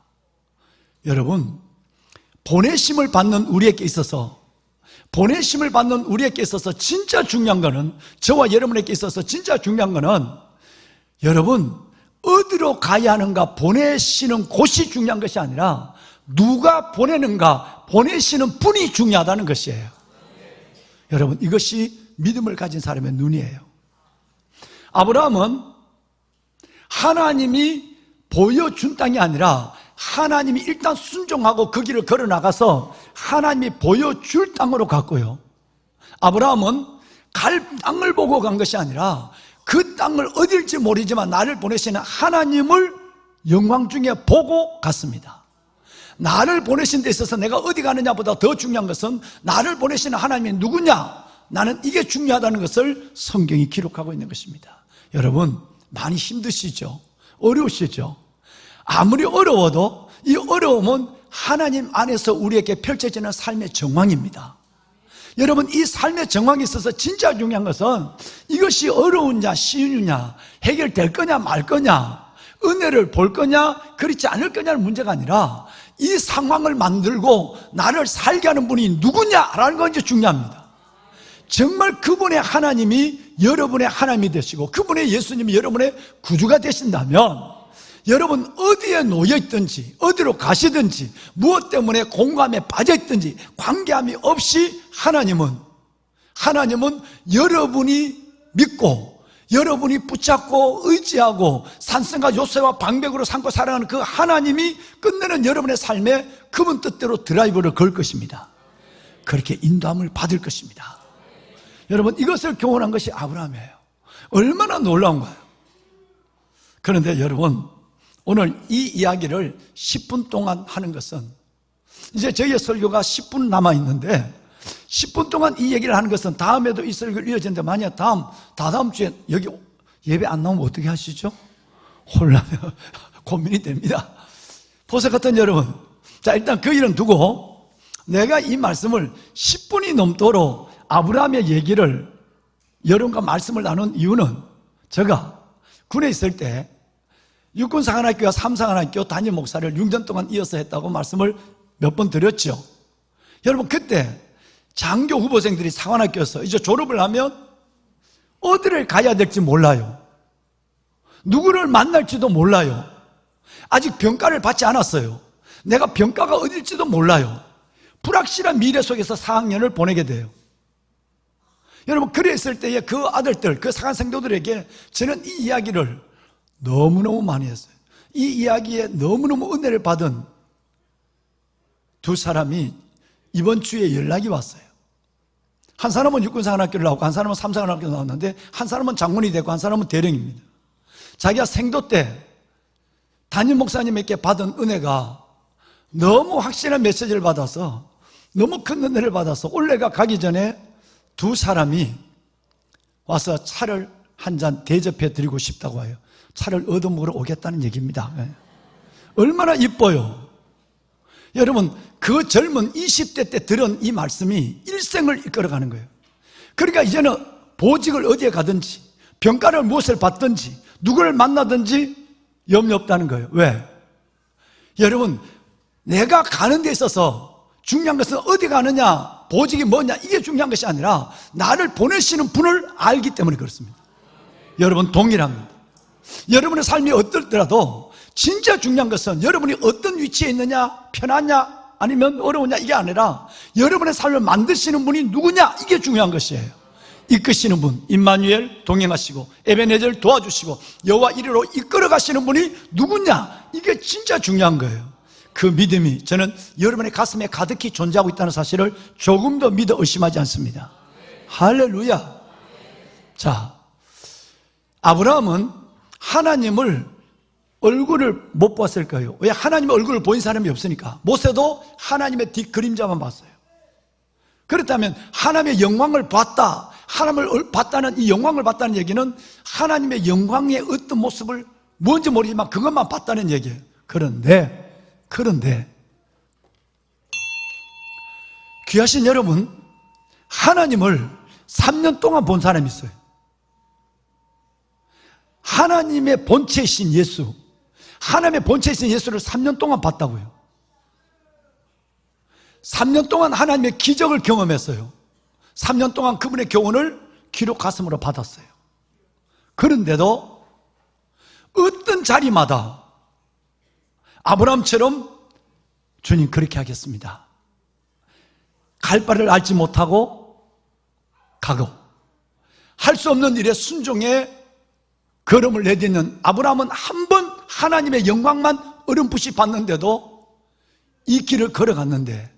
여러분, 보내심을 받는 우리에게 있어서 진짜 중요한 거는, 저와 여러분에게 있어서 진짜 중요한 거는 여러분, 어디로 가야 하는가 보내시는 곳이 중요한 것이 아니라 누가 보내는가, 보내시는 분이 중요하다는 것이에요. 여러분, 이것이 믿음을 가진 사람의 눈이에요. 아브라함은 하나님이 보여준 땅이 아니라 하나님이 일단 순종하고 그 길을 걸어 나가서 하나님이 보여줄 땅으로 갔고요. 아브라함은 갈 땅을 보고 간 것이 아니라 그 땅을 어딜지 모르지만 나를 보내시는 하나님을 영광 중에 보고 갔습니다. 나를 보내신 데 있어서 내가 어디 가느냐보다 더 중요한 것은 나를 보내시는 하나님이 누구냐, 나는 이게 중요하다는 것을 성경이 기록하고 있는 것입니다. 여러분, 많이 힘드시죠? 어려우시죠? 아무리 어려워도 이 어려움은 하나님 안에서 우리에게 펼쳐지는 삶의 정황입니다. 여러분, 이 삶의 정황이 있어서 진짜 중요한 것은 이것이 어려우냐 쉬우냐, 해결될 거냐 말 거냐, 은혜를 볼 거냐 그렇지 않을 거냐는 문제가 아니라 이 상황을 만들고 나를 살게 하는 분이 누구냐라는 건 이제 중요합니다. 정말 그분의 하나님이 여러분의 하나님이 되시고 그분의 예수님이 여러분의 구주가 되신다면 여러분 어디에 놓여있든지 어디로 가시든지 무엇 때문에 공감에 빠져있든지 관계함이 없이 하나님은 여러분이 믿고 여러분이 붙잡고 의지하고 산성과 요새와 방백으로 삼고 살아가는 그 하나님이 끝내는 여러분의 삶에 그분 뜻대로 드라이브를 걸 것입니다. 그렇게 인도함을 받을 것입니다. 여러분, 이것을 교훈한 것이 아브라함이에요. 얼마나 놀라운 거예요. 그런데 여러분, 오늘 이 이야기를 10분 동안 하는 것은, 이제 저희의 설교가 10분 남아있는데 10분 동안 이 얘기를 하는 것은 다음에도 이 설교를 이어지는데 만약 다다음 주에 여기 예배 안 나오면 어떻게 하시죠? 혼란해요. 고민이 됩니다. 보석 같은 여러분, 자, 일단 그 일은 두고 내가 이 말씀을 10분이 넘도록 아브라함의 얘기를 여러분과 말씀을 나눈 이유는, 제가 군에 있을 때 육군사관학교와 삼사관학교 담임 목사를 6년 동안 이어서 했다고 말씀을 몇 번 드렸죠. 여러분, 그때 장교 후보생들이 사관학교에서 이제 졸업을 하면 어디를 가야 될지 몰라요. 누구를 만날지도 몰라요. 아직 병가를 받지 않았어요. 내가 병가가 어딜지도 몰라요. 불확실한 미래 속에서 4학년을 보내게 돼요. 여러분, 그랬을 때에 그 아들들, 그 사관생도들에게 저는 이 이야기를 너무너무 많이 했어요. 이 이야기에 너무너무 은혜를 받은 두 사람이 이번 주에 연락이 왔어요. 한 사람은 육군사관학교를 나오고 한 사람은 삼사관학교 나왔는데 한 사람은 장군이 되고 한 사람은 대령입니다. 자기가 생도 때 담임 목사님에게 받은 은혜가 너무 확실한 메시지를 받아서 너무 큰 은혜를 받아서 올해가 가기 전에 두 사람이 와서 차를 한 잔 대접해 드리고 싶다고 해요. 차를 얻어먹으러 오겠다는 얘기입니다. 얼마나 이뻐요. 여러분, 그 젊은 20대 때 들은 이 말씀이 일생을 이끌어가는 거예요. 그러니까 이제는 보직을 어디에 가든지, 병가를 무엇을 받든지, 누구를 만나든지 염려 없다는 거예요. 왜? 여러분, 내가 가는 데 있어서 중요한 것은 어디 가느냐, 보직이 뭐냐, 이게 중요한 것이 아니라 나를 보내시는 분을 알기 때문에 그렇습니다. 여러분, 동일합니다. 여러분의 삶이 어떨더라도 진짜 중요한 것은 여러분이 어떤 위치에 있느냐, 편하냐, 아니면 어려우냐, 이게 아니라 여러분의 삶을 만드시는 분이 누구냐, 이게 중요한 것이에요. 이끄시는 분, 임마누엘 동행하시고 에베네저를 도와주시고 여호와 이리로 이끌어 가시는 분이 누구냐, 이게 진짜 중요한 거예요. 그 믿음이 저는 여러분의 가슴에 가득히 존재하고 있다는 사실을 조금도 믿어 의심하지 않습니다. 할렐루야. 자, 아브라함은 하나님을 얼굴을 못 봤을 거예요. 왜? 하나님의 얼굴을 본 사람이 없으니까. 모세도 하나님의 뒷그림자만 봤어요. 그렇다면 하나님의 영광을 봤다, 하나님을 봤다는, 이 영광을 봤다는 얘기는 하나님의 영광의 어떤 모습을 뭔지 모르지만 그것만 봤다는 얘기예요. 그런데 귀하신 여러분, 하나님을 3년 동안 본 사람이 있어요. 하나님의 본체이신 예수, 하나님의 본체이신 예수를 3년 동안 봤다고요. 3년 동안 하나님의 기적을 경험했어요. 3년 동안 그분의 교훈을 기록 가슴으로 받았어요. 그런데도 어떤 자리마다 아브라함처럼 주님 그렇게 하겠습니다, 갈 바를 알지 못하고 가고 할 수 없는 일에 순종의 걸음을 내딛는 아브라함은 한 번 하나님의 영광만 어렴풋이 봤는데도 이 길을 걸어갔는데,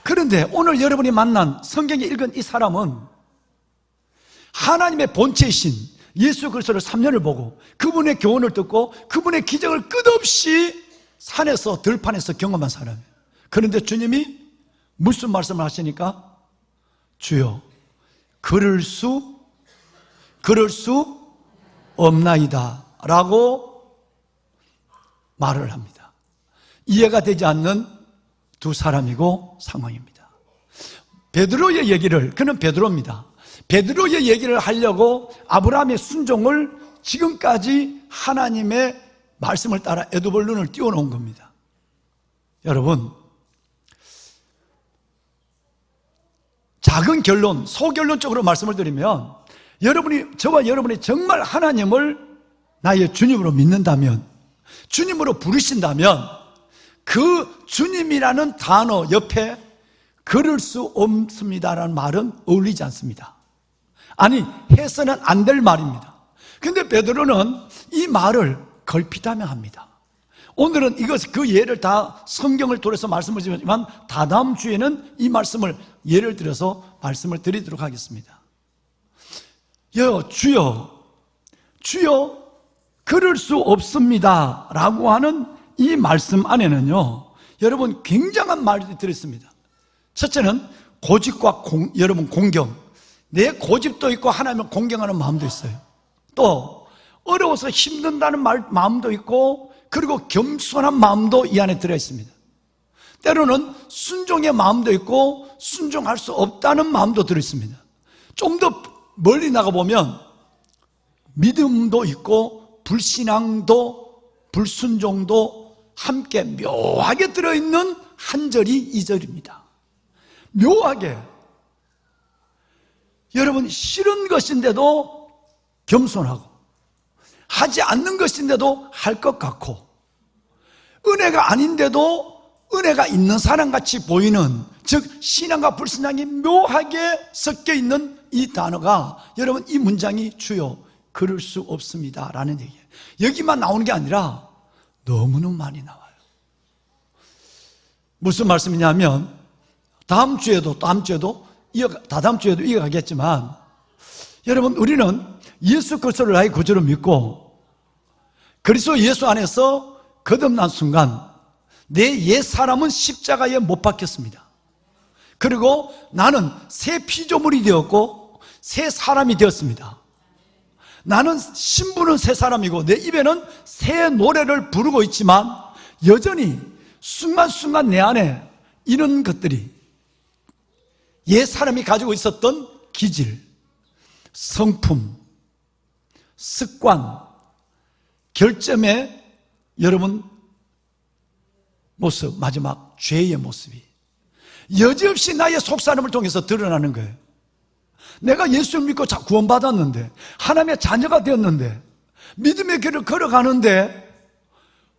그런데 오늘 여러분이 만난 성경에 읽은 이 사람은 하나님의 본체이신 예수 그리스도를 3년을 보고 그분의 교훈을 듣고 그분의 기적을 끝없이 산에서 들판에서 경험한 사람이에요. 그런데 주님이 무슨 말씀을 하시니까 주여 그럴 수 없나이다 라고 말을 합니다. 이해가 되지 않는 두 사람이고 상황입니다. 베드로의 얘기를, 그는 베드로입니다. 베드로의 얘기를 하려고 아브라함의 순종을 지금까지 하나님의 말씀을 따라 에드벌룬을 띄워놓은 겁니다. 여러분, 작은 결론, 소결론적으로 말씀을 드리면, 저와 여러분이 정말 하나님을 나의 주님으로 믿는다면, 주님으로 부르신다면 그 주님이라는 단어 옆에 그럴 수 없습니다라는 말은 어울리지 않습니다. 아니, 해서는 안 될 말입니다. 근데 베드로는 이 말을 걸핏하며 오늘은 그 예를 다 성경을 통해서 말씀을 드리지만 다다음 주에는 이 예를 들어서 말씀을 드리도록 하겠습니다. 주여 그럴 수 없습니다 라고 하는 이 말씀 안에는요, 여러분 굉장한 말이 들어있습니다. 첫째는 고집과 여러분 공경, 내 고집도 있고 하나님을 공경하는 마음도 있어요. 또 어려워서 힘든다는 마음도 있고, 그리고 겸손한 마음도 이 안에 들어있습니다. 때로는 순종의 마음도 있고 순종할 수 없다는 마음도 들어있습니다. 좀 더 멀리 나가보면 믿음도 있고 불신앙도 불순종도 함께 묘하게 들어있는 한 절이 2절입니다. 묘하게, 여러분 싫은 것인데도 겸손하고 하지 않는 것인데도 할 것 같고, 은혜가 아닌데도 은혜가 있는 사람같이 보이는, 즉 신앙과 불신앙이 묘하게 섞여 있는 이 단어가, 여러분 이 문장이 주여 그럴 수 없습니다 라는 얘기예요. 여기만 나오는 게 아니라 너무너무 많이 나와요. 무슨 말씀이냐면 다다음 주에도 이어가겠지만, 여러분 우리는 예수 그리스도를 나의 구주로 믿고 그리스도 예수 안에서 거듭난 순간 내 옛사람은 십자가에 못 박혔습니다. 그리고 나는 새 피조물이 되었고 새 사람이 되었습니다. 나는 신부는 새 사람이고 내 입에는 새 노래를 부르고 있지만 여전히 순간순간 내 안에 이런 것들이 옛 사람이 가지고 있었던 기질, 성품, 습관, 결점의 여러분 모습, 마지막 죄의 모습이 여지없이 나의 속사람을 통해서 드러나는 거예요. 내가 예수를 믿고 구원받았는데, 하나님의 자녀가 되었는데, 믿음의 길을 걸어가는데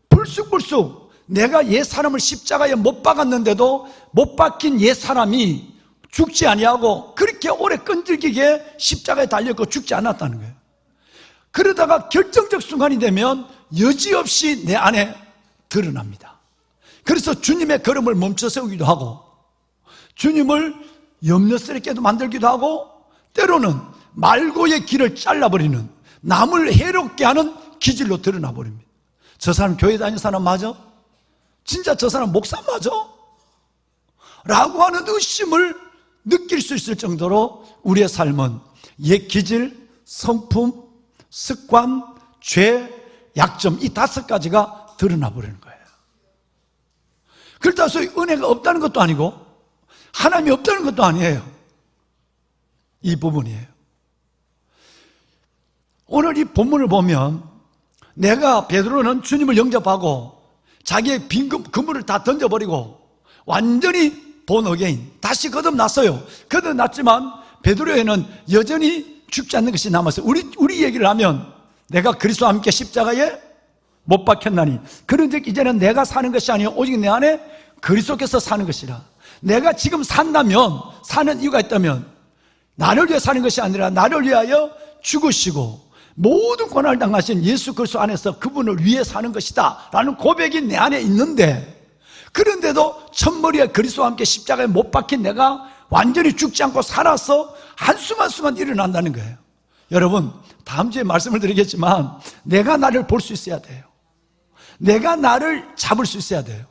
불쑥불쑥 내가 옛 사람을 십자가에 못 박았는데도 못 박힌 옛 사람이 죽지 아니하고 그렇게 오래 끈질기게 십자가에 달렸고 죽지 않았다는 거예요. 그러다가 결정적 순간이 되면 여지없이 내 안에 드러납니다. 그래서 주님의 걸음을 멈춰 세우기도 하고 주님을 염려스럽게도 만들기도 하고 때로는 말고의 길을 잘라버리는, 남을 해롭게 하는 기질로 드러나 버립니다. 저 사람 교회 다니는 사람 맞아? 진짜 저 사람 목사 맞아? 라고 하는 의심을 느낄 수 있을 정도로 우리의 삶은 옛 기질, 성품, 습관, 죄, 약점 이 5가지가 드러나 버리는 거예요. 그렇다고 해서 은혜가 없다는 것도 아니고 하나님이 없다는 것도 아니에요. 이 부분이에요. 오늘 이 본문을 보면 내가 베드로는 주님을 영접하고 자기의 빈 그물을 다 던져버리고 완전히 본 어게인 다시 거듭났어요. 거듭났지만 베드로에는 여전히 죽지 않는 것이 남았어요. 우리 얘기를 하면 내가 그리스도와 함께 십자가에 못 박혔나니 그런즉 이제는 내가 사는 것이 아니요 오직 내 안에 그리스도께서 사는 것이라. 내가 지금 산다면, 사는 이유가 있다면 나를 위해 사는 것이 아니라 나를 위하여 죽으시고 모든 고난을 당하신 예수 그리스도 안에서 그분을 위해 사는 것이다 라는 고백이 내 안에 있는데, 그런데도 첫머리에 그리스도와 함께 십자가에 못 박힌 내가 완전히 죽지 않고 살아서 한순간순간 일어난다는 거예요. 여러분, 다음 주에 말씀을 드리겠지만 내가 나를 볼 수 있어야 돼요. 내가 나를 잡을 수 있어야 돼요.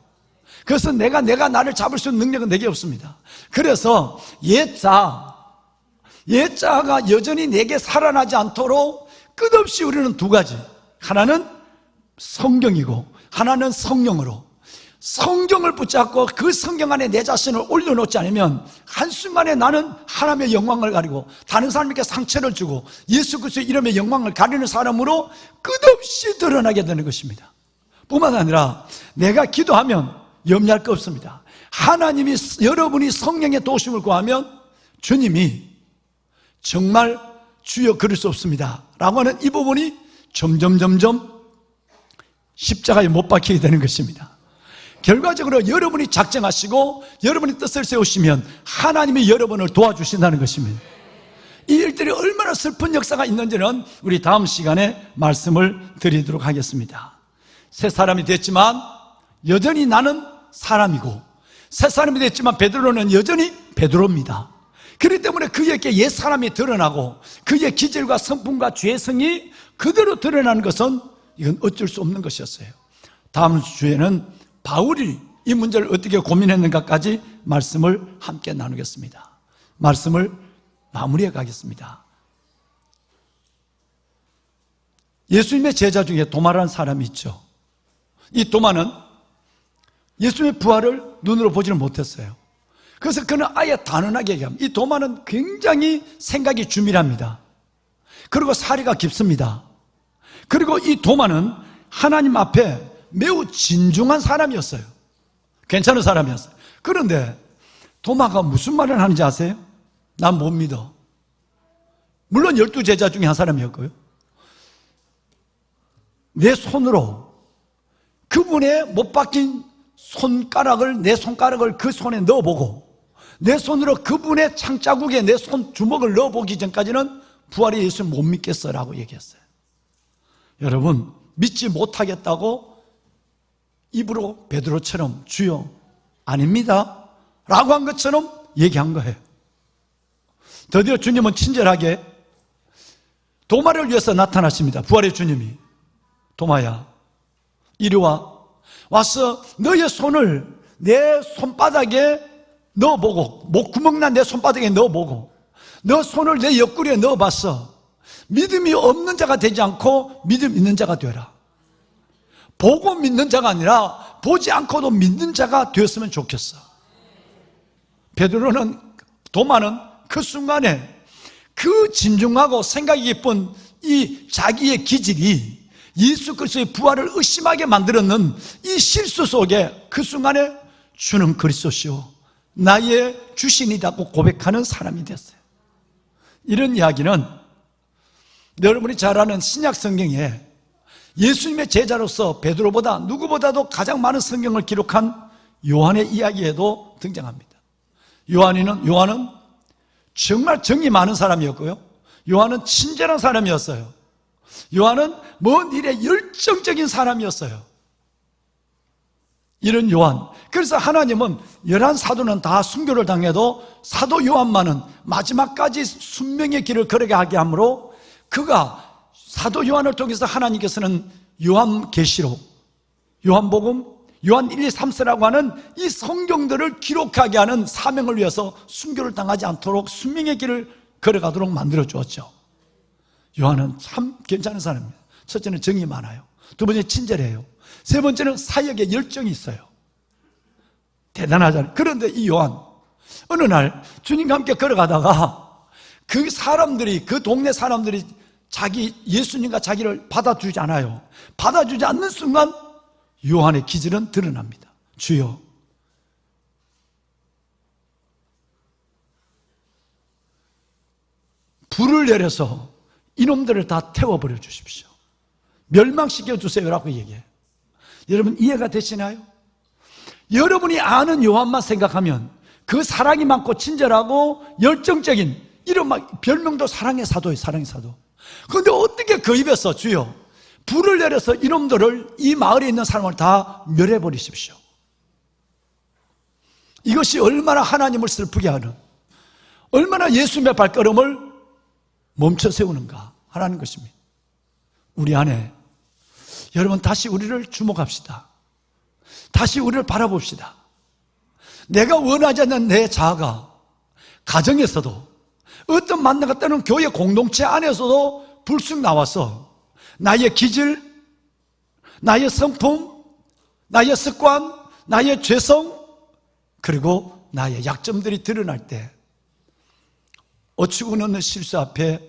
그래서 내가 나를 잡을 수 있는 능력은 내게 없습니다. 그래서 옛자가 여전히 내게 살아나지 않도록 끝없이 우리는 2가지, 하나는 성경이고 하나는 성령으로, 성경을 붙잡고 그 성경 안에 내 자신을 올려놓지 않으면 한순간에 나는 하나님의 영광을 가리고 다른 사람에게 상처를 주고 예수 그리스도의 이름의 영광을 가리는 사람으로 끝없이 드러나게 되는 것입니다. 뿐만 아니라 내가 기도하면 염려할 거 없습니다. 하나님이, 여러분이 성령의 도우심을 구하면 주님이 정말 주여 그럴 수 없습니다 라고 하는 이 부분이 점점 십자가에 못 박히게 되는 것입니다. 결과적으로 여러분이 작정하시고 여러분이 뜻을 세우시면 하나님이 여러분을 도와주신다는 것입니다. 이 일들이 얼마나 슬픈 역사가 있는지는 우리 다음 시간에 말씀을 드리도록 하겠습니다. 새 사람이 됐지만 여전히 나는 사람이고, 새 사람이 됐지만 베드로는 여전히 베드로입니다. 그렇기 때문에 그에게 옛 사람이 드러나고 그의 기질과 성품과 죄성이 그대로 드러나는 것은 이건 어쩔 수 없는 것이었어요. 다음 주에는 바울이 이 문제를 어떻게 고민했는가까지 말씀을 함께 나누겠습니다. 말씀을 마무리해 가겠습니다. 예수님의 제자 중에 도마라는 사람이 있죠. 이 도마는 예수님의 부활을 눈으로 보지는 못했어요. 그래서 그는 아예 단언하게 얘기합니다. 이 도마는 굉장히 생각이 주밀합니다. 그리고 사리가 깊습니다. 그리고 이 도마는 하나님 앞에 매우 진중한 사람이었어요. 괜찮은 사람이었어요. 그런데 도마가 무슨 말을 하는지 아세요? 난 못 믿어. 물론 12제자 중에 한 사람이었고요. 내 손으로 그분의 못 박힌 손가락을, 내 손가락을 그 손에 넣어보고 내 손으로 그분의 창자국에 내 손 주먹을 넣어보기 전까지는 부활의 예수를 못 믿겠어라고 얘기했어요. 여러분, 믿지 못하겠다고 입으로 베드로처럼 주여 아닙니다 라고 한 것처럼 얘기한 거예요. 드디어 주님은 친절하게 도마를 위해서 나타나십니다. 부활의 주님이. 도마야, 이리 와. 와서 너의 손을 내 손바닥에 넣어보고, 목구멍 난 내 손바닥에 넣어보고, 너 손을 내 옆구리에 넣어봤어. 믿음이 없는 자가 되지 않고 믿음 있는 자가 되라. 보고 믿는 자가 아니라 보지 않고도 믿는 자가 되었으면 좋겠어. 베드로는, 도마는 그 순간에 그 진중하고 생각이 깊은 이 자기의 기질이 예수 그리스도의 부활을 의심하게 만들었는 이 실수 속에 그 순간에 주는 그리스도시요 나의 주신이라고 고백하는 사람이 됐어요. 이런 이야기는 여러분이 잘 아는 신약 성경에 예수님의 제자로서 베드로보다 누구보다도 가장 많은 성경을 기록한 요한의 이야기에도 등장합니다. 요한은 정말 정이 많은 사람이었고요, 요한은 친절한 사람이었어요. 요한은 먼 일에 열정적인 사람이었어요. 이런 요한, 그래서 하나님은 11사도는 다 순교를 당해도 사도 요한만은 마지막까지 순명의 길을 걸어가게 하게 하므로 그가 사도 요한을 통해서 하나님께서는 요한계시록, 요한복음, 요한 1, 2, 3서라고 하는 이 성경들을 기록하게 하는 사명을 위해서 순교를 당하지 않도록 순명의 길을 걸어가도록 만들어 주었죠. 요한은 참 괜찮은 사람입니다. 첫째는 정이 많아요. 두 번째 친절해요. 세 번째는 사역에 열정이 있어요. 대단하잖아요. 그런데 이 요한, 어느 날 주님과 함께 걸어가다가 그 사람들이, 그 동네 사람들이 예수님과 자기를 받아주지 않아요. 받아주지 않는 순간 요한의 기질은 드러납니다. 주여, 불을 내려서 이놈들을 다 태워버려 주십시오. 멸망시켜 주세요라고 얘기해요. 여러분 이해가 되시나요? 여러분이 아는 요한만 생각하면 그 사랑이 많고 친절하고 열정적인, 이런 별명도 사랑의 사도예요. 사랑의 사도. 그런데 어떻게 그 입에서 주여 불을 내려서 이놈들을, 이 마을에 있는 사람을 다 멸해버리십시오. 이것이 얼마나 하나님을 슬프게 하는, 얼마나 예수님의 발걸음을 멈춰 세우는가 하라는 것입니다. 우리 안에 여러분 다시 우리를 주목합시다. 다시 우리를 바라봅시다. 내가 원하지 않는 내 자아가 가정에서도, 어떤 만나가 때는 교회 공동체 안에서도 불쑥 나와서 나의 기질, 나의 성품, 나의 습관, 나의 죄성, 그리고 나의 약점들이 드러날 때 어처구니 없는 실수 앞에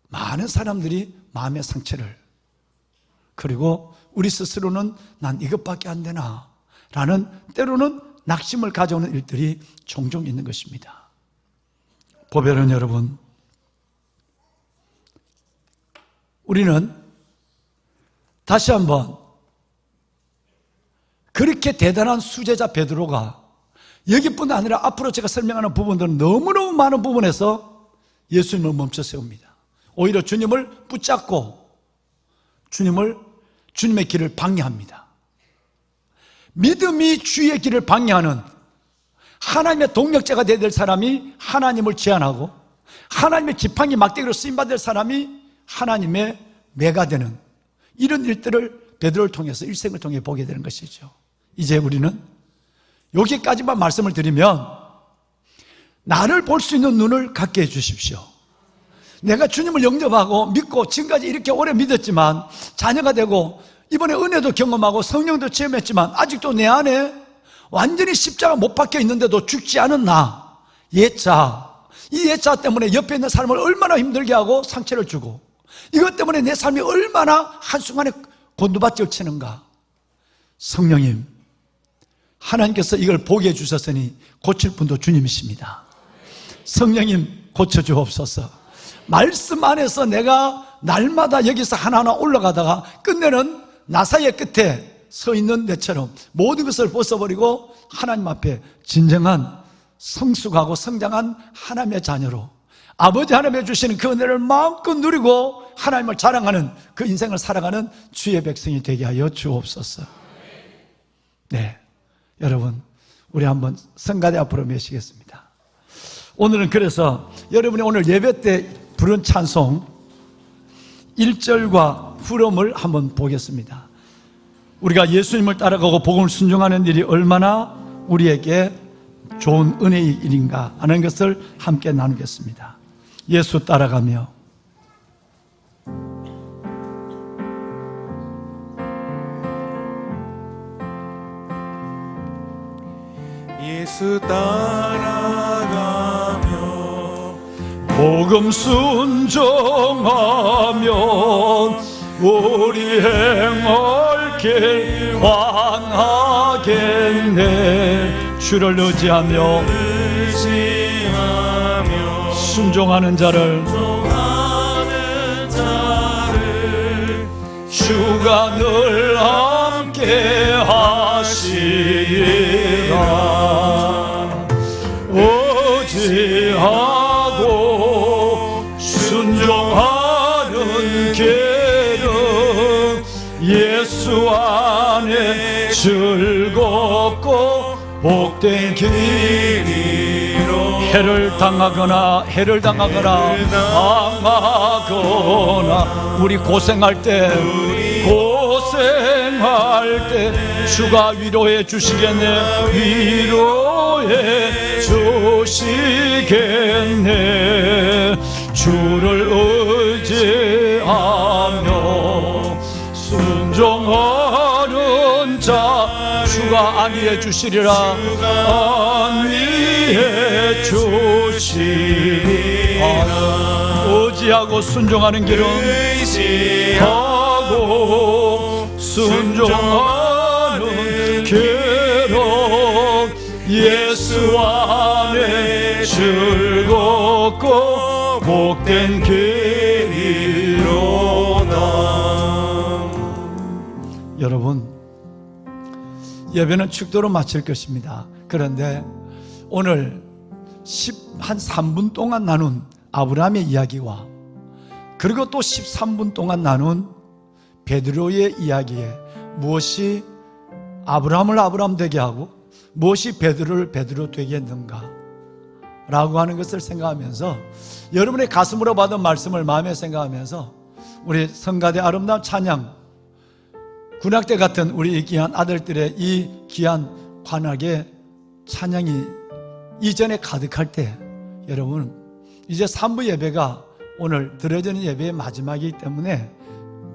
많은 사람들이 마음의 상처를, 그리고 우리 스스로는 난 이것밖에 안 되나 라는, 때로는 낙심을 가져오는 일들이 종종 있는 것입니다. 보배는 여러분, 우리는 다시 한번 그렇게 대단한 수제자 베드로가 여기뿐 아니라 앞으로 제가 설명하는 부분들은 너무너무 많은 부분에서 예수님을 멈춰 세웁니다. 오히려 주님을 붙잡고 주님의 길을 방해합니다. 믿음이 주의 길을 방해하는 하나님의 동력자가 되어야 될 사람이 하나님을 제한하고, 하나님의 지팡이 막대기로 쓰임받을 사람이 하나님의 매가 되는, 이런 일들을 베드로를 통해서, 일생을 통해 보게 되는 것이죠. 이제 우리는 여기까지만 말씀을 드리면 나를 볼 수 있는 눈을 갖게 해 주십시오. 내가 주님을 영접하고 믿고 지금까지 이렇게 오래 믿었지만, 자녀가 되고 이번에 은혜도 경험하고 성령도 체험했지만 아직도 내 안에 완전히 십자가 못 박혀 있는데도 죽지 않은 나, 옛자, 이 옛자 때문에 옆에 있는 사람을 얼마나 힘들게 하고 상처를 주고, 이것 때문에 내 삶이 얼마나 한순간에 곤두박질 치는가. 성령님, 하나님께서 이걸 보게 해주셨으니 고칠 분도 주님이십니다. 성령님 고쳐주옵소서. 말씀 안에서 내가 날마다 여기서 하나하나 올라가다가 끝내는 나사의 끝에 서 있는 내처럼 모든 것을 벗어버리고 하나님 앞에 진정한 성숙하고 성장한 하나님의 자녀로, 아버지 하나님이 주시는 그 은혜를 마음껏 누리고 하나님을 자랑하는 그 인생을 살아가는 주의 백성이 되게 하여 주옵소서. 네, 여러분 우리 한번 성가대 앞으로 모시겠습니다. 오늘은 그래서 여러분이 오늘 예배 때 부른 찬송 1절과 후렴을 한번 보겠습니다. 우리가 예수님을 따라가고 복음을 순종하는 일이 얼마나 우리에게 좋은 은혜의 일인가 하는 것을 함께 나누겠습니다. 예수 따라가며 예수 따라가며 복음 순종하면 우리 행할 길 완하겠네. 주를 의지하며 순종하는 자를 주가 늘 함께 하시리라. 의지하고 순종하는 길은 예수 안에 즐겁고 복된 길이로. 해를 당하거나 우리 고생할 때 주가 위로해 주시겠네. 위로해 주시겠네. 주를 의지하며 순종하는 자 주가 안위해 주시리라. 안위해 주시리라. 의지하고 순종하는 길은 하고 순종하는 길은 예수 안에 즐겁고 복된 길이로다. 여러분, 예배는 축도로 마칠 것입니다. 그런데 오늘 한 3분 동안 나눈 아브라함의 이야기와 그리고 또 13분 동안 나눈 베드로의 이야기에 무엇이 아브라함을 아브라함 되게 하고 무엇이 베드로를 베드로 되게 했는가 라고 하는 것을 생각하면서 여러분의 가슴으로 받은 말씀을 마음에 생각하면서 우리 성가대 아름다운 찬양 군악대 같은 우리 귀한 아들들의 이 귀한 관악의 찬양이 이전에 가득할 때 여러분 이제 3부 예배가 오늘 드려지는 예배의 마지막이기 때문에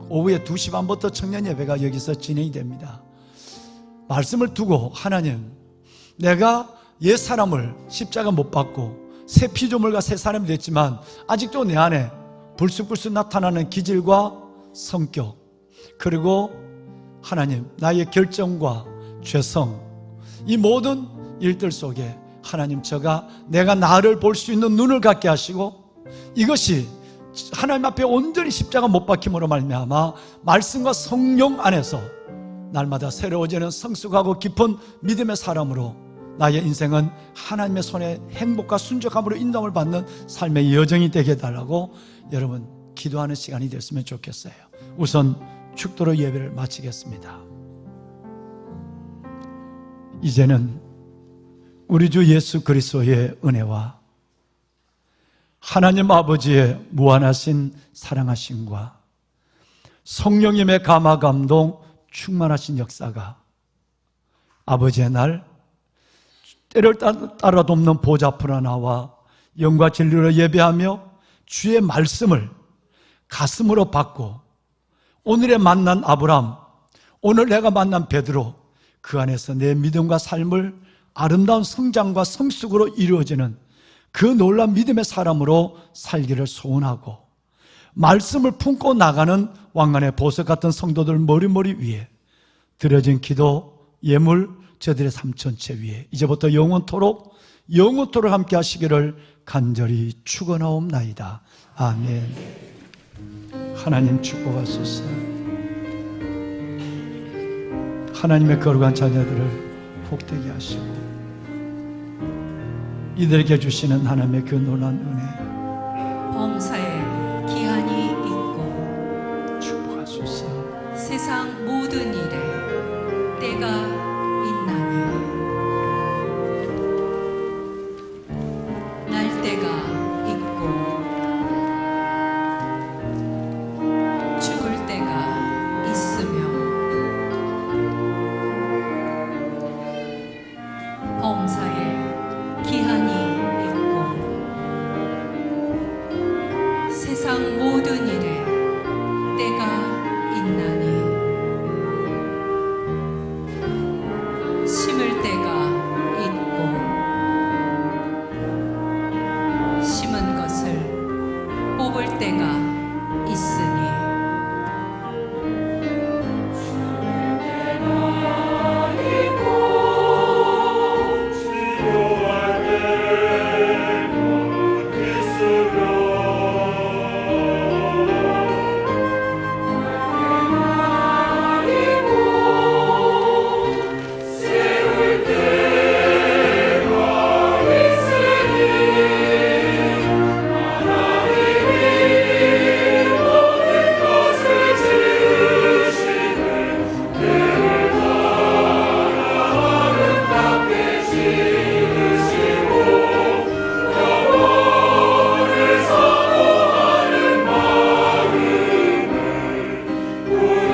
오후에 2시 반부터 청년 예배가 여기서 진행이 됩니다. 말씀을 두고 하나님, 내가 옛사람을 십자가 못 받고 새 피조물과 새 사람이 됐지만 아직도 내 안에 불쑥불쑥 나타나는 기질과 성격, 그리고 하나님 나의 결정과 죄성, 이 모든 일들 속에 하나님 내가 나를 볼 수 있는 눈을 갖게 하시고 이것이 하나님 앞에 온전히 십자가 못 박힘으로 말미암아 말씀과 성령 안에서 날마다 새로워지는 성숙하고 깊은 믿음의 사람으로 나의 인생은 하나님의 손에 행복과 순종함으로 인도함을 받는 삶의 여정이 되게 해달라고 여러분 기도하는 시간이 됐으면 좋겠어요. 우선 축도로 예배를 마치겠습니다. 이제는 우리 주 예수 그리스도의 은혜와 하나님 아버지의 무한하신 사랑하심과 성령님의 감화 감동 충만하신 역사가 아버지의 날 때를 따라 돕는 보좌 앞으로 나와 영과 진리로 예배하며 주의 말씀을 가슴으로 받고 오늘의 만난 아브람, 오늘 내가 만난 베드로, 그 안에서 내 믿음과 삶을 아름다운 성장과 성숙으로 이루어지는 그 놀라운 믿음의 사람으로 살기를 소원하고 말씀을 품고 나가는 왕관의 보석 같은 성도들 머리머리 위에 드려진 기도, 예물, 저들의 삶 전체 위에 이제부터 영원토록 함께 하시기를 간절히 축원하옵나이다. 아멘. 하나님 축복하소서. 하나님의 거룩한 자녀들을 복되게 하시고 이들에게 주시는 하나님의 그 놀라운 은혜 범사에 기한이 있고 축복하소서. 세상 모든 일에 때가 있나니 날 때가 있고 죽을 때가 있으며 범사에 오